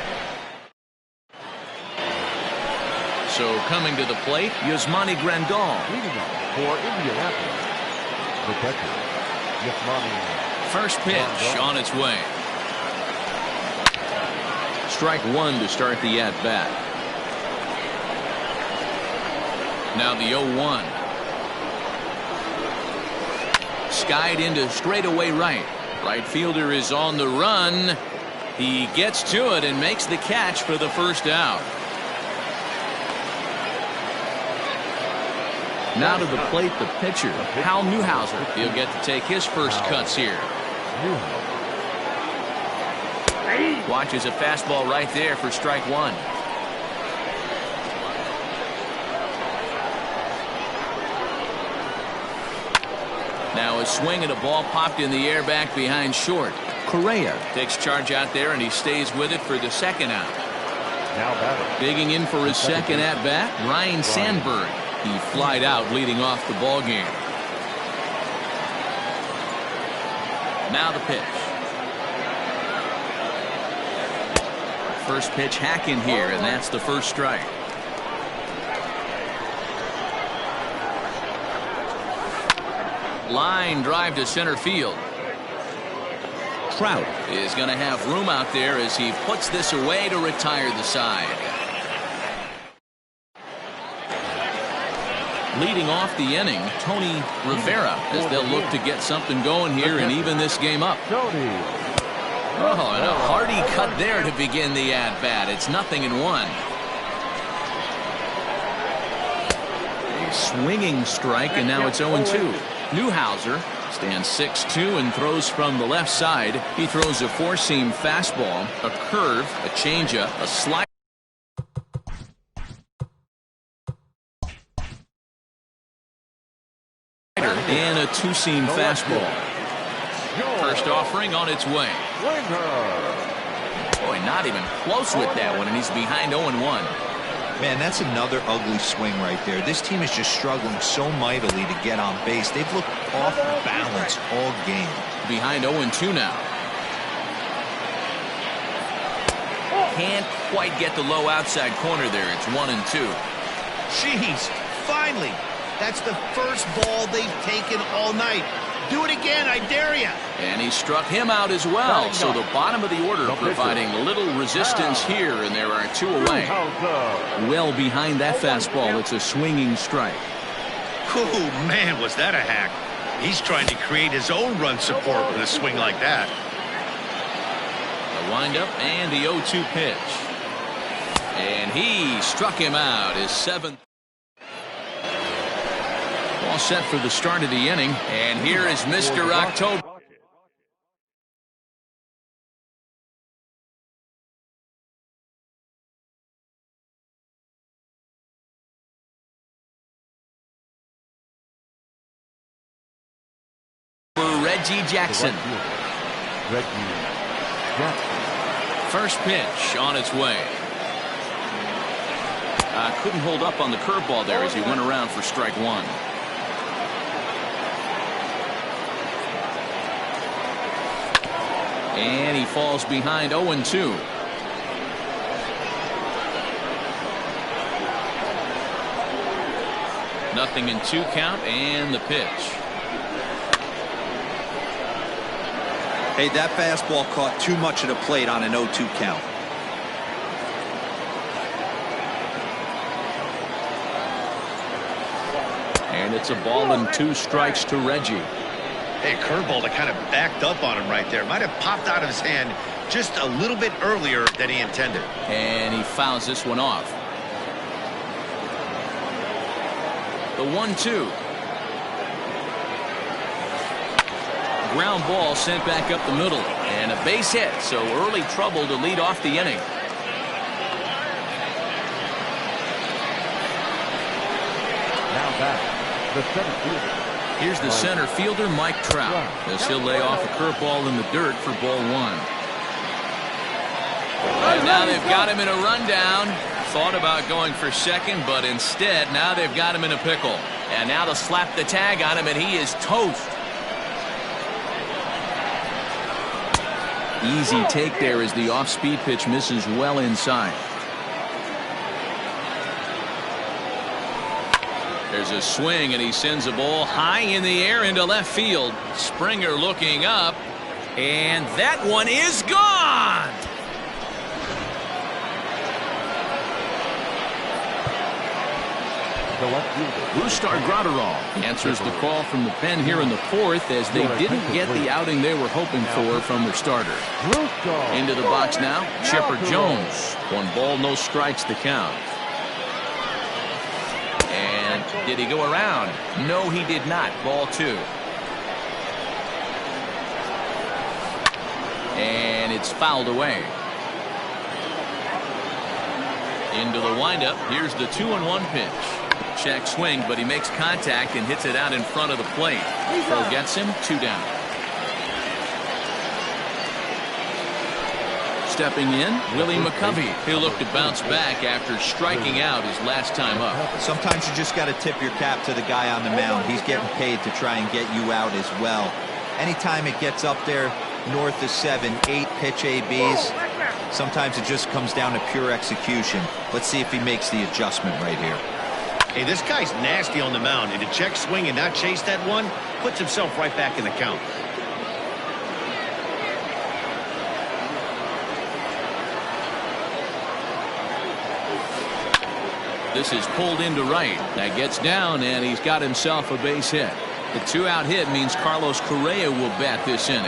So coming to the plate, Yasmani Grandal. For Indianapolis. The catcher, Yasmani. First pitch on its way. Strike 1 to start the at-bat. Now the 0-1. Skied into straightaway right. Right fielder is on the run. He gets to it and makes the catch for the first out. Now to the plate, the pitcher, Hal Newhouser. He'll get to take his first cuts here. Watches a fastball right there for strike 1. Now a swing and a ball popped in the air back behind short. Correa takes charge out there, and he stays with it for the second out. Now batting. Digging in for his second at-bat, Ryan Sandberg. He flied out leading off the ball game. Now the pitch. First pitch hack in here, and that's the first strike. Line drive to center field. Trout is going to have room out there as he puts this away to retire the side. Leading off the inning, Tony Rivera, as they'll look to get something going here and even this game up. Oh, and a hearty cut there to begin the at-bat. It's 0-1. A swinging strike, and now it's 0-2. Newhouser stands 6'2" and throws from the left side. He throws a four-seam fastball, a curve, a changeup, a slider, and a two-seam fastball. First offering on its way. Boy, not even close with that one, and he's behind 0-1. Man, that's another ugly swing right there. This team is just struggling so mightily to get on base. They've looked off balance all game. Behind 0-2 now. Can't quite get the low outside corner there. It's 1-2. Jeez, finally. That's the first ball they've taken all night. Do it again, I dare you. And he struck him out as well. So the bottom of the order providing little resistance here, and there are two away. Well behind that fastball, it's a swinging strike. Oh, man, was that a hack. He's trying to create his own run support with a swing like that. The Wind-up and the 0-2 pitch. And he struck him out. His 7th. All set for the start of the inning. And here is Mr. October. Reggie Jackson. First pitch on its way. Couldn't hold up on the curveball there as he went around for strike one. And he falls behind 0-2. Nothing in 2 count and the pitch. Hey, that fastball caught too much of the plate on an 0-2 count. And it's a ball and 2 strikes to Reggie. Hey, curveball that kind of backed up on him right there. Might have popped out of his hand just a little bit earlier than he intended. And he fouls this one off. The 1-2. Ground ball sent back up the middle. And a base hit, so early trouble to lead off the inning. Now back, the center fielder. Here's the center fielder, Mike Trout, as he'll lay off a curveball in the dirt for ball 1. And now they've got him in a rundown. Thought about going for second, but instead, now they've got him in a pickle. And now they'll slap the tag on him, and he is toast. Easy take there as the off-speed pitch misses well inside. There's a swing, and he sends a ball high in the air into left field. Springer looking up, and that one is gone. The left fielder. Brustar Graterol answers the call from the pen here in the 4th as they didn't get the outing they were hoping for from their starter. Into the box now, Chipper Jones. 1 ball, no strikes to count. And did he go around? No, he did not. Ball 2. And it's fouled away. Into the windup. Here's the 2-1 pitch. Check swing, but he makes contact and hits it out in front of the plate. Throw gets him 2 down. Stepping in, Willie McCovey. He'll look to bounce back after striking out his last time up. Sometimes you just got to tip your cap to the guy on the mound. He's getting paid to try and get you out as well. Anytime it gets up there north of 7, 8 pitch ABs, sometimes it just comes down to pure execution. Let's see if he makes the adjustment right here. Hey, this guy's nasty on the mound, and to check swing and not chase that one puts himself right back in the count. This is pulled into right. That gets down, and he's got himself a base hit. The 2-out hit means Carlos Correa will bat this inning.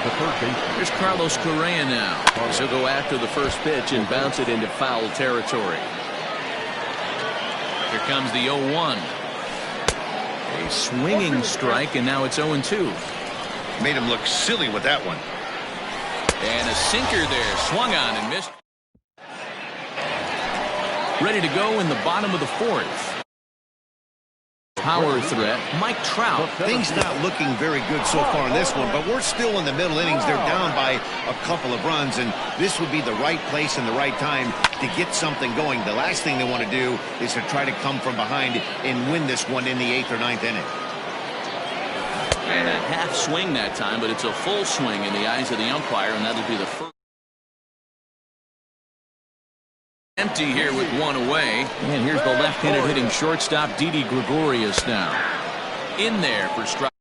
The third baseman. Here's Carlos Correa now. He'll go after the first pitch and bounce it into foul territory. Here comes the 0-1. A swinging strike, and now it's 0-2. Made him look silly with that one. And a sinker there. Swung on and missed. Ready to go in the bottom of the 4th. Power threat, Mike Trout. Things not looking very good so far in this one, but we're still in the middle innings. They're down by a couple of runs, and this would be the right place and the right time to get something going. The last thing they want to do is to try to come from behind and win this one in the 8th or 9th inning. And a half swing that time, but it's a full swing in the eyes of the umpire, and that'll be the first. Empty here with 1 away. And here's the left-handed hitting shortstop, Didi Gregorius now. In there for strike.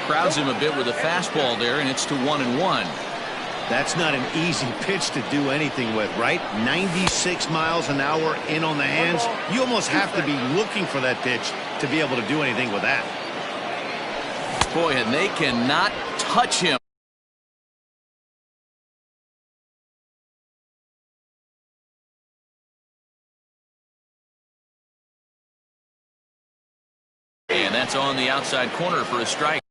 Crowds him a bit with a fastball there, and it's to 1-1. That's not an easy pitch to do anything with, right? 96 miles an hour in on the hands. You almost have to be looking for that pitch to be able to do anything with that. Boy, and they cannot touch him. And that's on the outside corner for a strike.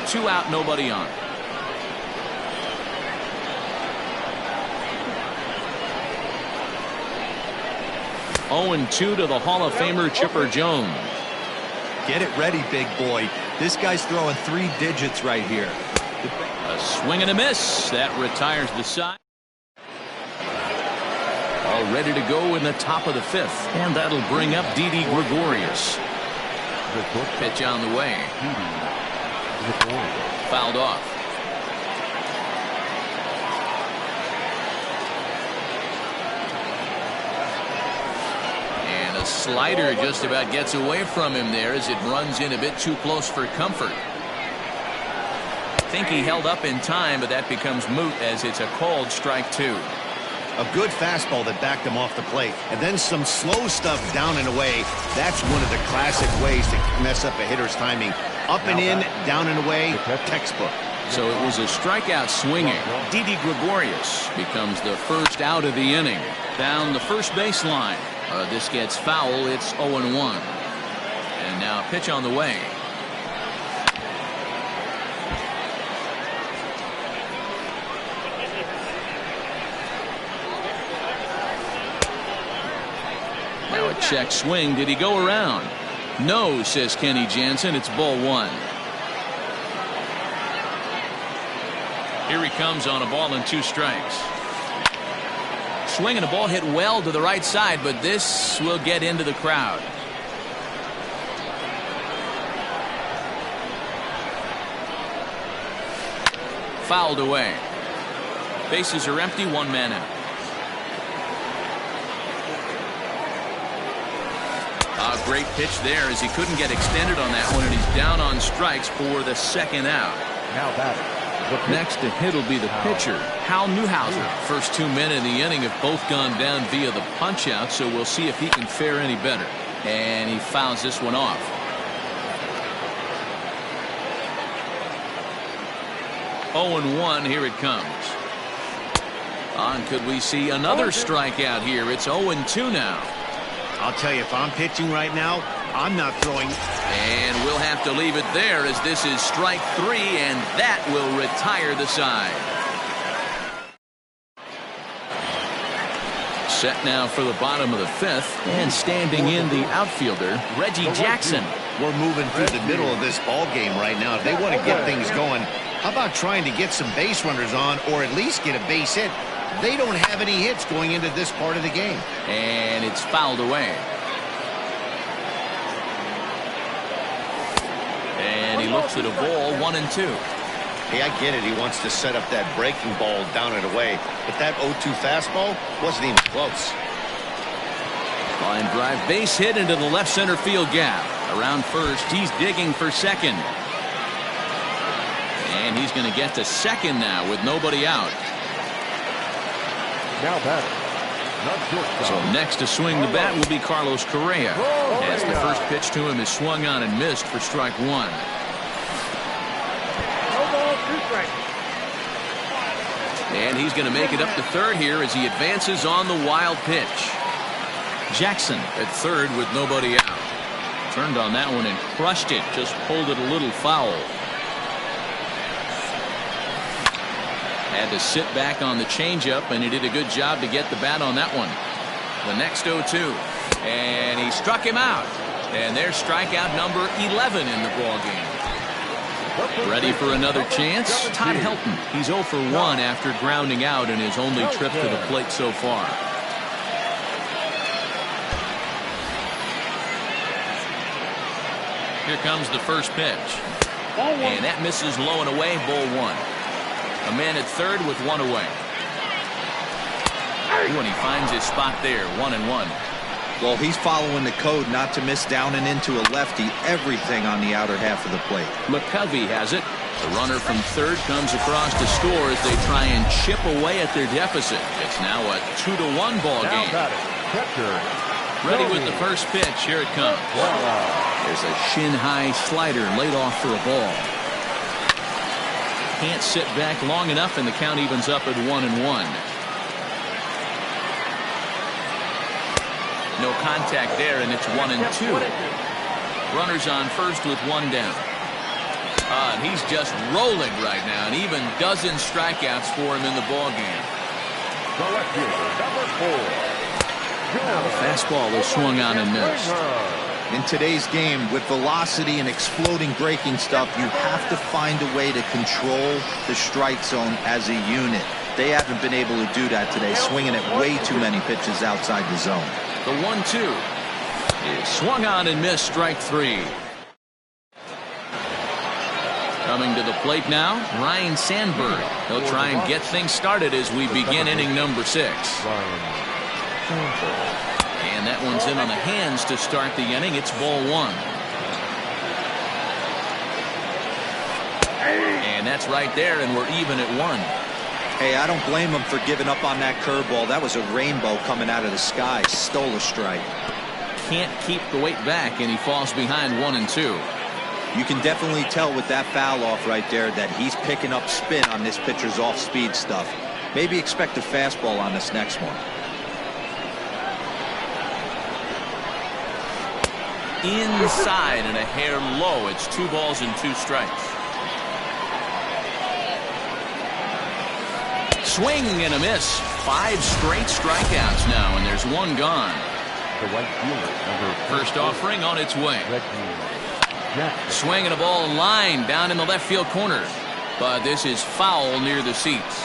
Two out, nobody on. Oh, 2 to the Hall of Famer Chipper Jones. Get it ready, big boy. This guy's throwing 3 digits right here. A swing and a miss. That retires the side. All ready to go in the top of the 5th. And that'll bring up Didi Gregorius. Pitch on the way. Fouled off. And a slider just about gets away from him there as it runs in a bit too close for comfort. I think he held up in time, but that becomes moot as it's a called strike 2. A good fastball that backed him off the plate. And then some slow stuff down and away. That's one of the classic ways to mess up a hitter's timing. Up and in, down and away, textbook. So it was a strikeout swinging. Didi Gregorius becomes the first out of the inning. Down the first baseline. This gets foul. It's 0-1. And now a pitch on the way. Now a check swing. Did he go around? No, says Kenny Jansen. It's ball 1. Here he comes on a ball and 2 strikes. Swinging a ball hit well to the right side, but this will get into the crowd. Fouled away. Bases are empty, 1 man out. A great pitch there as he couldn't get extended on that one, and he's down on strikes for the 2nd out. Now batting. Next to hit will be the pitcher, Hal Newhouser. First 2 men in the inning have both gone down via the punch out, so we'll see if he can fare any better. And he fouls this one off. Oh, 1, here it comes. On, could we see another strikeout here? It's 0-2 now. I'll tell you, if I'm pitching right now, I'm not throwing. And we'll have to leave it there as this is strike 3, and that will retire the side. Set now for the bottom of the 5th, and standing in the outfielder, Reggie Jackson. We're moving through the middle of this ball game right now. If they want to get things going, how about trying to get some base runners on, or at least get a base hit? They don't have any hits going into this part of the game. And it's fouled away. And he looks at a ball, 1-2. Hey, I get it. He wants to set up that breaking ball down and away. But that 0-2 fastball wasn't even close. Line drive, base hit into the left center field gap. Around first, he's digging for second. And he's going to get to second now with nobody out. Now batting. So next to swing the bat will be Carlos Correa, as the first pitch to him is swung on and missed for strike 1. No ball, 2 strikes. And he's going to make it up to third here as he advances on the wild pitch. Jackson at third with nobody out. Turned on that one and crushed it, just pulled it a little foul. Had to sit back on the changeup, and he did a good job to get the bat on that one. The next 0-2, and he struck him out. And there's strikeout number 11 in the ball game. Ready for another chance? Todd Helton. He's 0 for 1 after grounding out in his only trip to the plate so far. Here comes the first pitch. And that misses low and away, ball 1. A man at third with 1 away. When he finds his spot there, 1-1. Well, he's following the code not to miss down and into a lefty. Everything on the outer half of the plate. McCovey has it. The runner from third comes across to score as they try and chip away at their deficit. It's now a 2-1 ball game. Ready with the first pitch. Here it comes. There's a shin-high slider laid off for a ball. Can't sit back long enough, and the count evens up at 1-1. No contact there, and it's 1-2. Runners on first with one down. And he's just rolling right now, and even dozen strikeouts for him in the ball game. Now the fastball is swung on and missed. In today's game, with velocity and exploding breaking stuff, you have to find a way to control the strike zone as a unit. They haven't been able to do that today, swinging at way too many pitches outside the zone. The 1-2 is swung on and missed, strike three. Coming to the plate now, Ryan Sandberg. He'll try and get things started as we begin inning number 6. And that one's in on the hands to start the inning. It's ball 1. And that's right there, and we're even at 1. Hey, I don't blame him for giving up on that curveball. That was a rainbow coming out of the sky. Stole a strike. Can't keep the weight back, and he falls behind 1-2. You can definitely tell with that foul off right there that he's picking up spin on this pitcher's off-speed stuff. Maybe expect a fastball on this next one. Inside and a hair low. It's 2 balls and 2 strikes. Swing and a miss. 5 straight strikeouts now, and there's 1 gone. First offering on its way. Swing and a ball line down in the left field corner. But this is foul near the seats.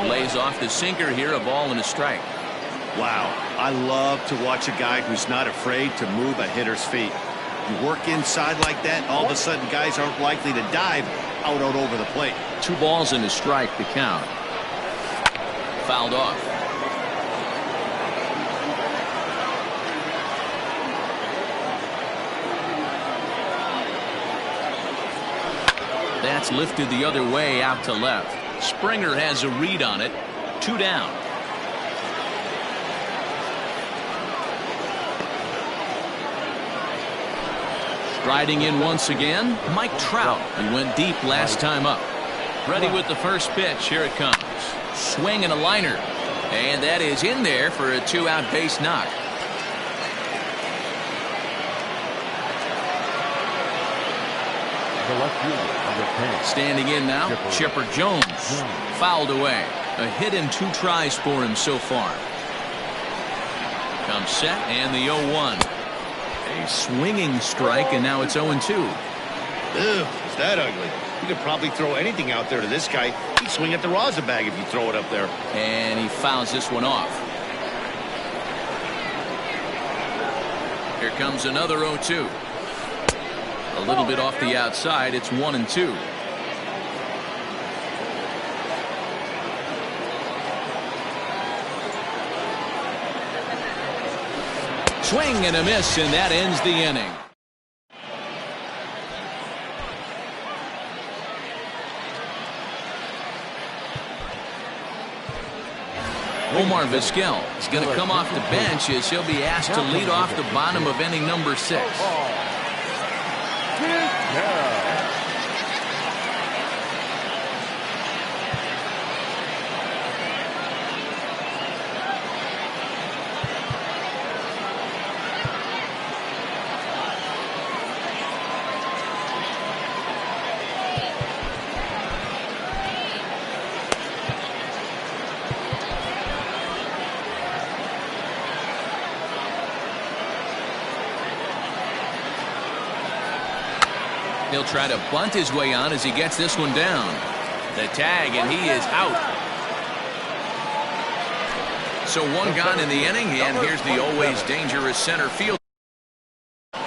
Lays off the sinker here, a ball and a strike. Wow, I love to watch a guy who's not afraid to move a hitter's feet. You work inside like that, all of a sudden guys aren't likely to dive out over the plate. 2 balls and a strike to count. Fouled off. That's lifted the other way out to left. Springer has a read on it. 2 down. Striding in once again, Mike Trout. He went deep last time up. Ready with the first pitch. Here it comes. Swing and a liner. And that is in there for a 2-out base knock. Standing in now, Chipper Jones. Fouled away. A hit in 2 tries for him so far. Comes set and the 0-1. A swinging strike, and now it's 0-2. Ew, is that ugly? You could probably throw anything out there to this guy. He'd swing at the rosin bag if you throw it up there. And he fouls this one off. Here comes another 0-2. A little bit off the outside. It's 1-2. Swing and a miss, and that ends the inning. Omar Vizquel is going to come off the bench as he'll be asked to lead off the bottom of inning number 6. He'll try to bunt his way on as he gets this one down. The tag, and he is out. So 1 gone in the inning, and here's the always dangerous center field. A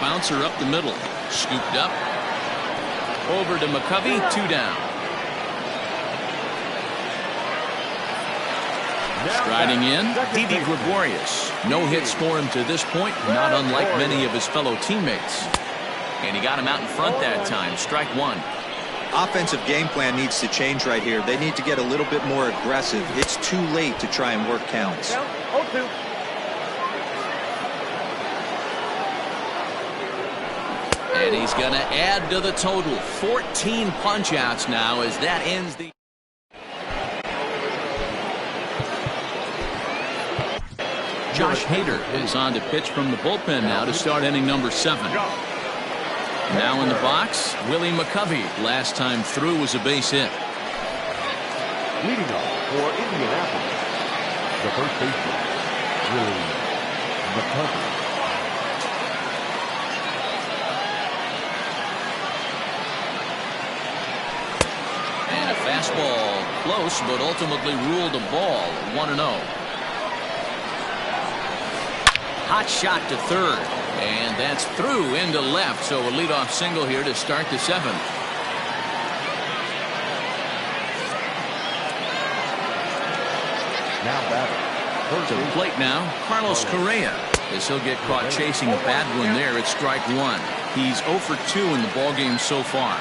bouncer up the middle. Scooped up. Over to McCovey, 2 down. Striding in, Didi Gregorius. No hits for him to this point, not unlike many of his fellow teammates. And he got him out in front that time. Strike 1. Offensive game plan needs to change right here. They need to get a little bit more aggressive. It's too late to try and work counts. 0-2. And he's going to add to the total. 14 punch-outs now as that ends the... Josh Hader is on to pitch from the bullpen now to start inning number 7. Now in the box, Willie McCovey. Last time through was a base hit. Leading off for Indianapolis, the first baseman, Willie McCovey. And a fastball close, but ultimately ruled a ball. 1-0. Hot shot to third, and that's through into left, so a leadoff single here to start the 7th. Now batting. To the plate now, Carlos Correa, as he'll get caught chasing a bad one there at strike 1. He's 0 for 2 in the ballgame so far.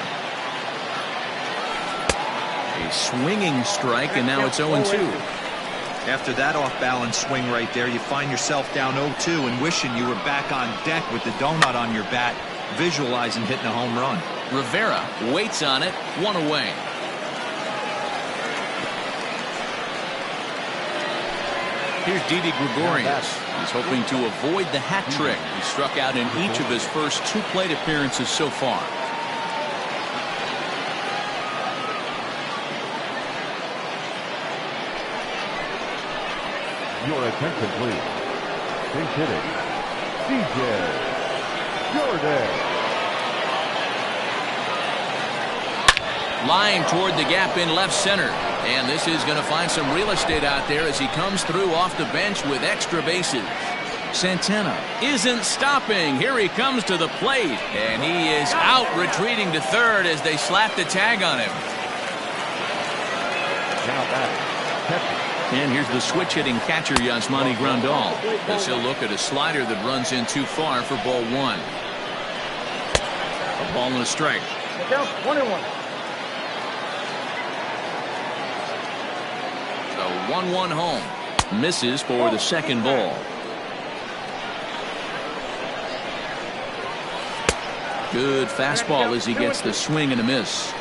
A swinging strike, and now it's 0-2. After that off-balance swing right there, you find yourself down 0-2 and wishing you were back on deck with the donut on your bat, visualizing hitting a home run. Rivera waits on it, 1 away. Here's Didi Gregorius. He's hoping to avoid the hat trick. He struck out in each of his first 2 plate appearances so far. Your attention, please. Base hitting, DJ Jordan. Line toward the gap in left center. And this is going to find some real estate out there as he comes through off the bench with extra bases. Santana isn't stopping. Here he comes to the plate. And he is out retreating to third as they slap the tag on him. Now batting. And here's the switch-hitting catcher, Yasmani Grandal, as he'll look at a slider that runs in too far for ball 1. A ball and a strike. Count 1-1. The 1-1 home. Misses for the second ball. Good fastball as he gets the swing and a miss.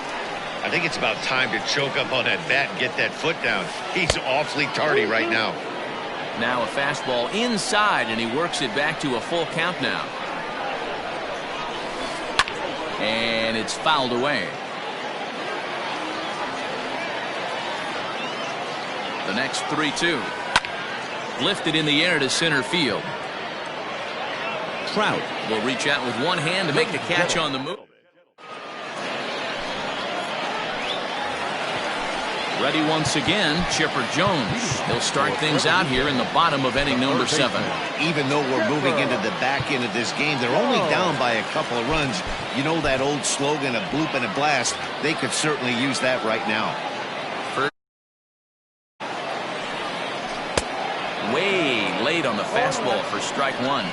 I think it's about time to choke up on that bat and get that foot down. He's awfully tardy right now. Now a fastball inside, and he works it back to a full count now. And it's fouled away. The next 3-2. Lifted in the air to center field. Trout will reach out with one hand to make the catch on the move. Ready once again, Chipper Jones. He'll start things out here in the bottom of inning number 7. Even though we're moving into the back end of this game, they're only down by a couple of runs. You know that old slogan, a bloop and a blast. They could certainly use that right now. Way late on the fastball for strike 1.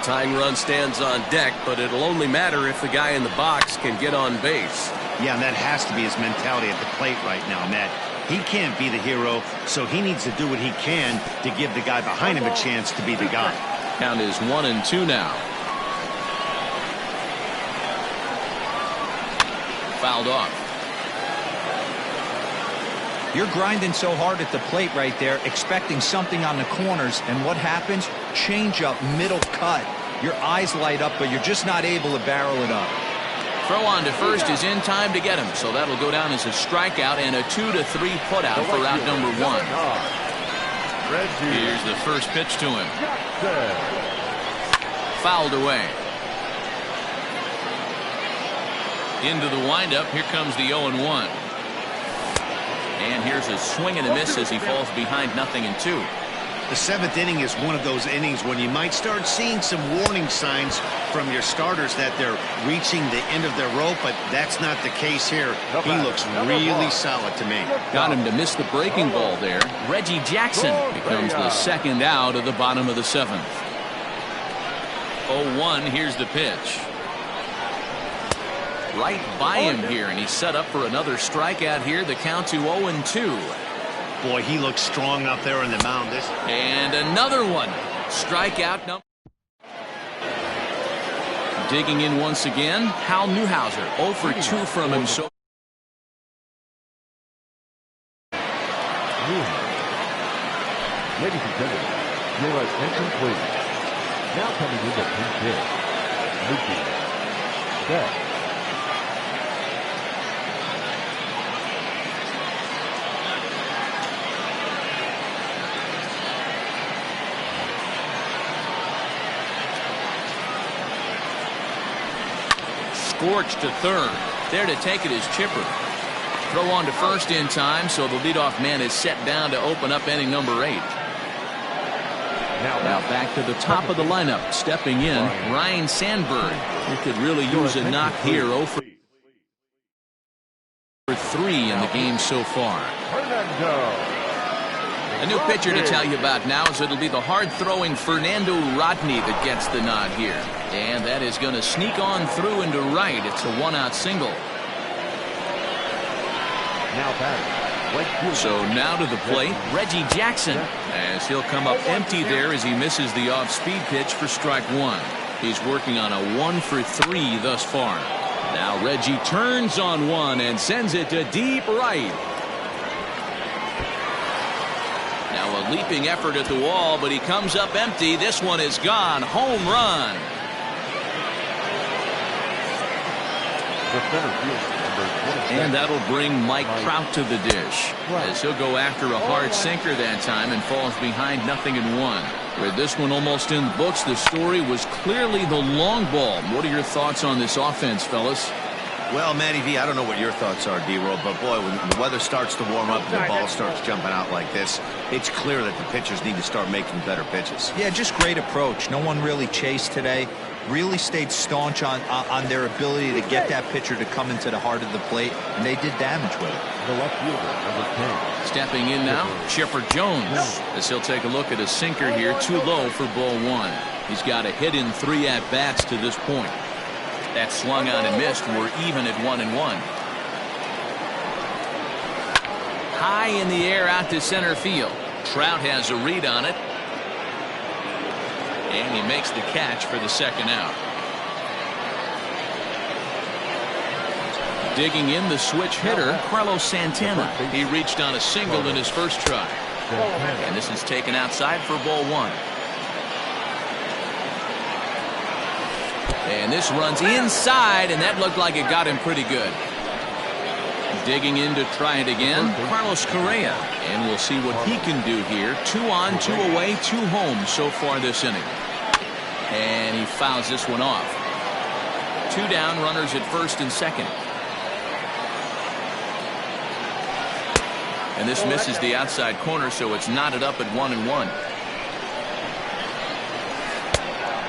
Tying run stands on deck, but it'll only matter if the guy in the box can get on base. Yeah, and that has to be his mentality at the plate right now, Matt. He can't be the hero, so he needs to do what he can to give the guy behind him a chance to be the guy. Count is 1-2 now. Fouled off. You're grinding so hard at the plate right there, expecting something on the corners, and what happens? Change up, middle cut. Your eyes light up, but you're just not able to barrel it up. Throw on to first is in time to get him, so that'll go down as a strikeout and a 2-3 putout for out number 1. Here's the first pitch to him. Fouled away. Into the windup, here comes the 0-1. And here's a swing and a miss as he falls behind 0-2. The 7th inning is one of those innings when you might start seeing some warning signs from your starters that they're reaching the end of their rope, but that's not the case here. He looks really solid to me. Got him to miss the breaking ball there. Reggie Jackson becomes the second out of the bottom of the 7th. 0-1, here's the pitch. Right by him here, and he's set up for another strikeout here. The count to 0-2. Boy, he looks strong out there on the mound. And another one. Strikeout number. Digging in once again, Hal Newhouser. 0 for 2 from him. So ladies and gentlemen, your attention please. Now coming in the pinch hit. Mookie. Set. Scorched to third. There to take it is Chipper. Throw on to first in time, so the leadoff man is set down to open up inning number 8. Now back to the top of the lineup. Stepping in, Ryan Sandberg. He could really use a knock here. 0 for 3 in the game so far. A new pitcher to tell you about now is it'll be the hard-throwing Fernando Rodney that gets the nod here. And that is going to sneak on through into right. It's a 1-out single. So now to the plate, Reggie Jackson, as he'll come up empty there as he misses the off-speed pitch for strike 1. He's working on a 1 for 3 thus far. Now Reggie turns on one and sends it to deep right. Now a leaping effort at the wall, but he comes up empty. This one is gone. Home run. And that'll bring Mike Trout to the dish, as he'll go after a hard sinker that time and falls behind 0-1. With this one almost in the books, the story was clearly the long ball. What are your thoughts on this offense, fellas? Well, Matty V, I don't know what your thoughts are, D-Roll, but boy, when the weather starts to warm up and the ball starts jumping out like this, it's clear that the pitchers need to start making better pitches. Yeah, just great approach. No one really chased today. Really stayed staunch on their ability to get that pitcher to come into the heart of the plate, and they did damage with it. The left fielder, number 10. Stepping in now, Chipper Jones, as he'll take a look at a sinker here, too low for ball 1. He's got a hit in 3 at-bats to this point. That swung on and missed. We're even at 1-1. High in the air out to center field. Trout has a read on it. And he makes the catch for the second out. Digging in, the switch hitter, Carlos Santana. He reached on a single in his first try. And this is taken outside for ball 1. And this runs inside, and that looked like it got him pretty good. Digging in to try it again, Carlos Correa. And we'll see what he can do here. 2 on, 2 away, 2 home so far this inning. And he fouls this one off. 2 down, runners at first and second. And this misses the outside corner, so it's knotted up at 1-1.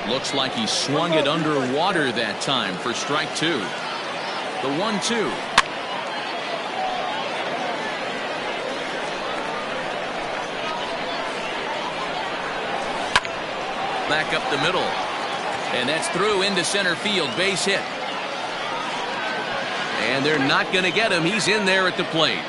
Looks like he swung it underwater that time for strike 2. The 1-2. Back up the middle. And that's through into center field. Base hit. And they're not going to get him. He's in there at the plate.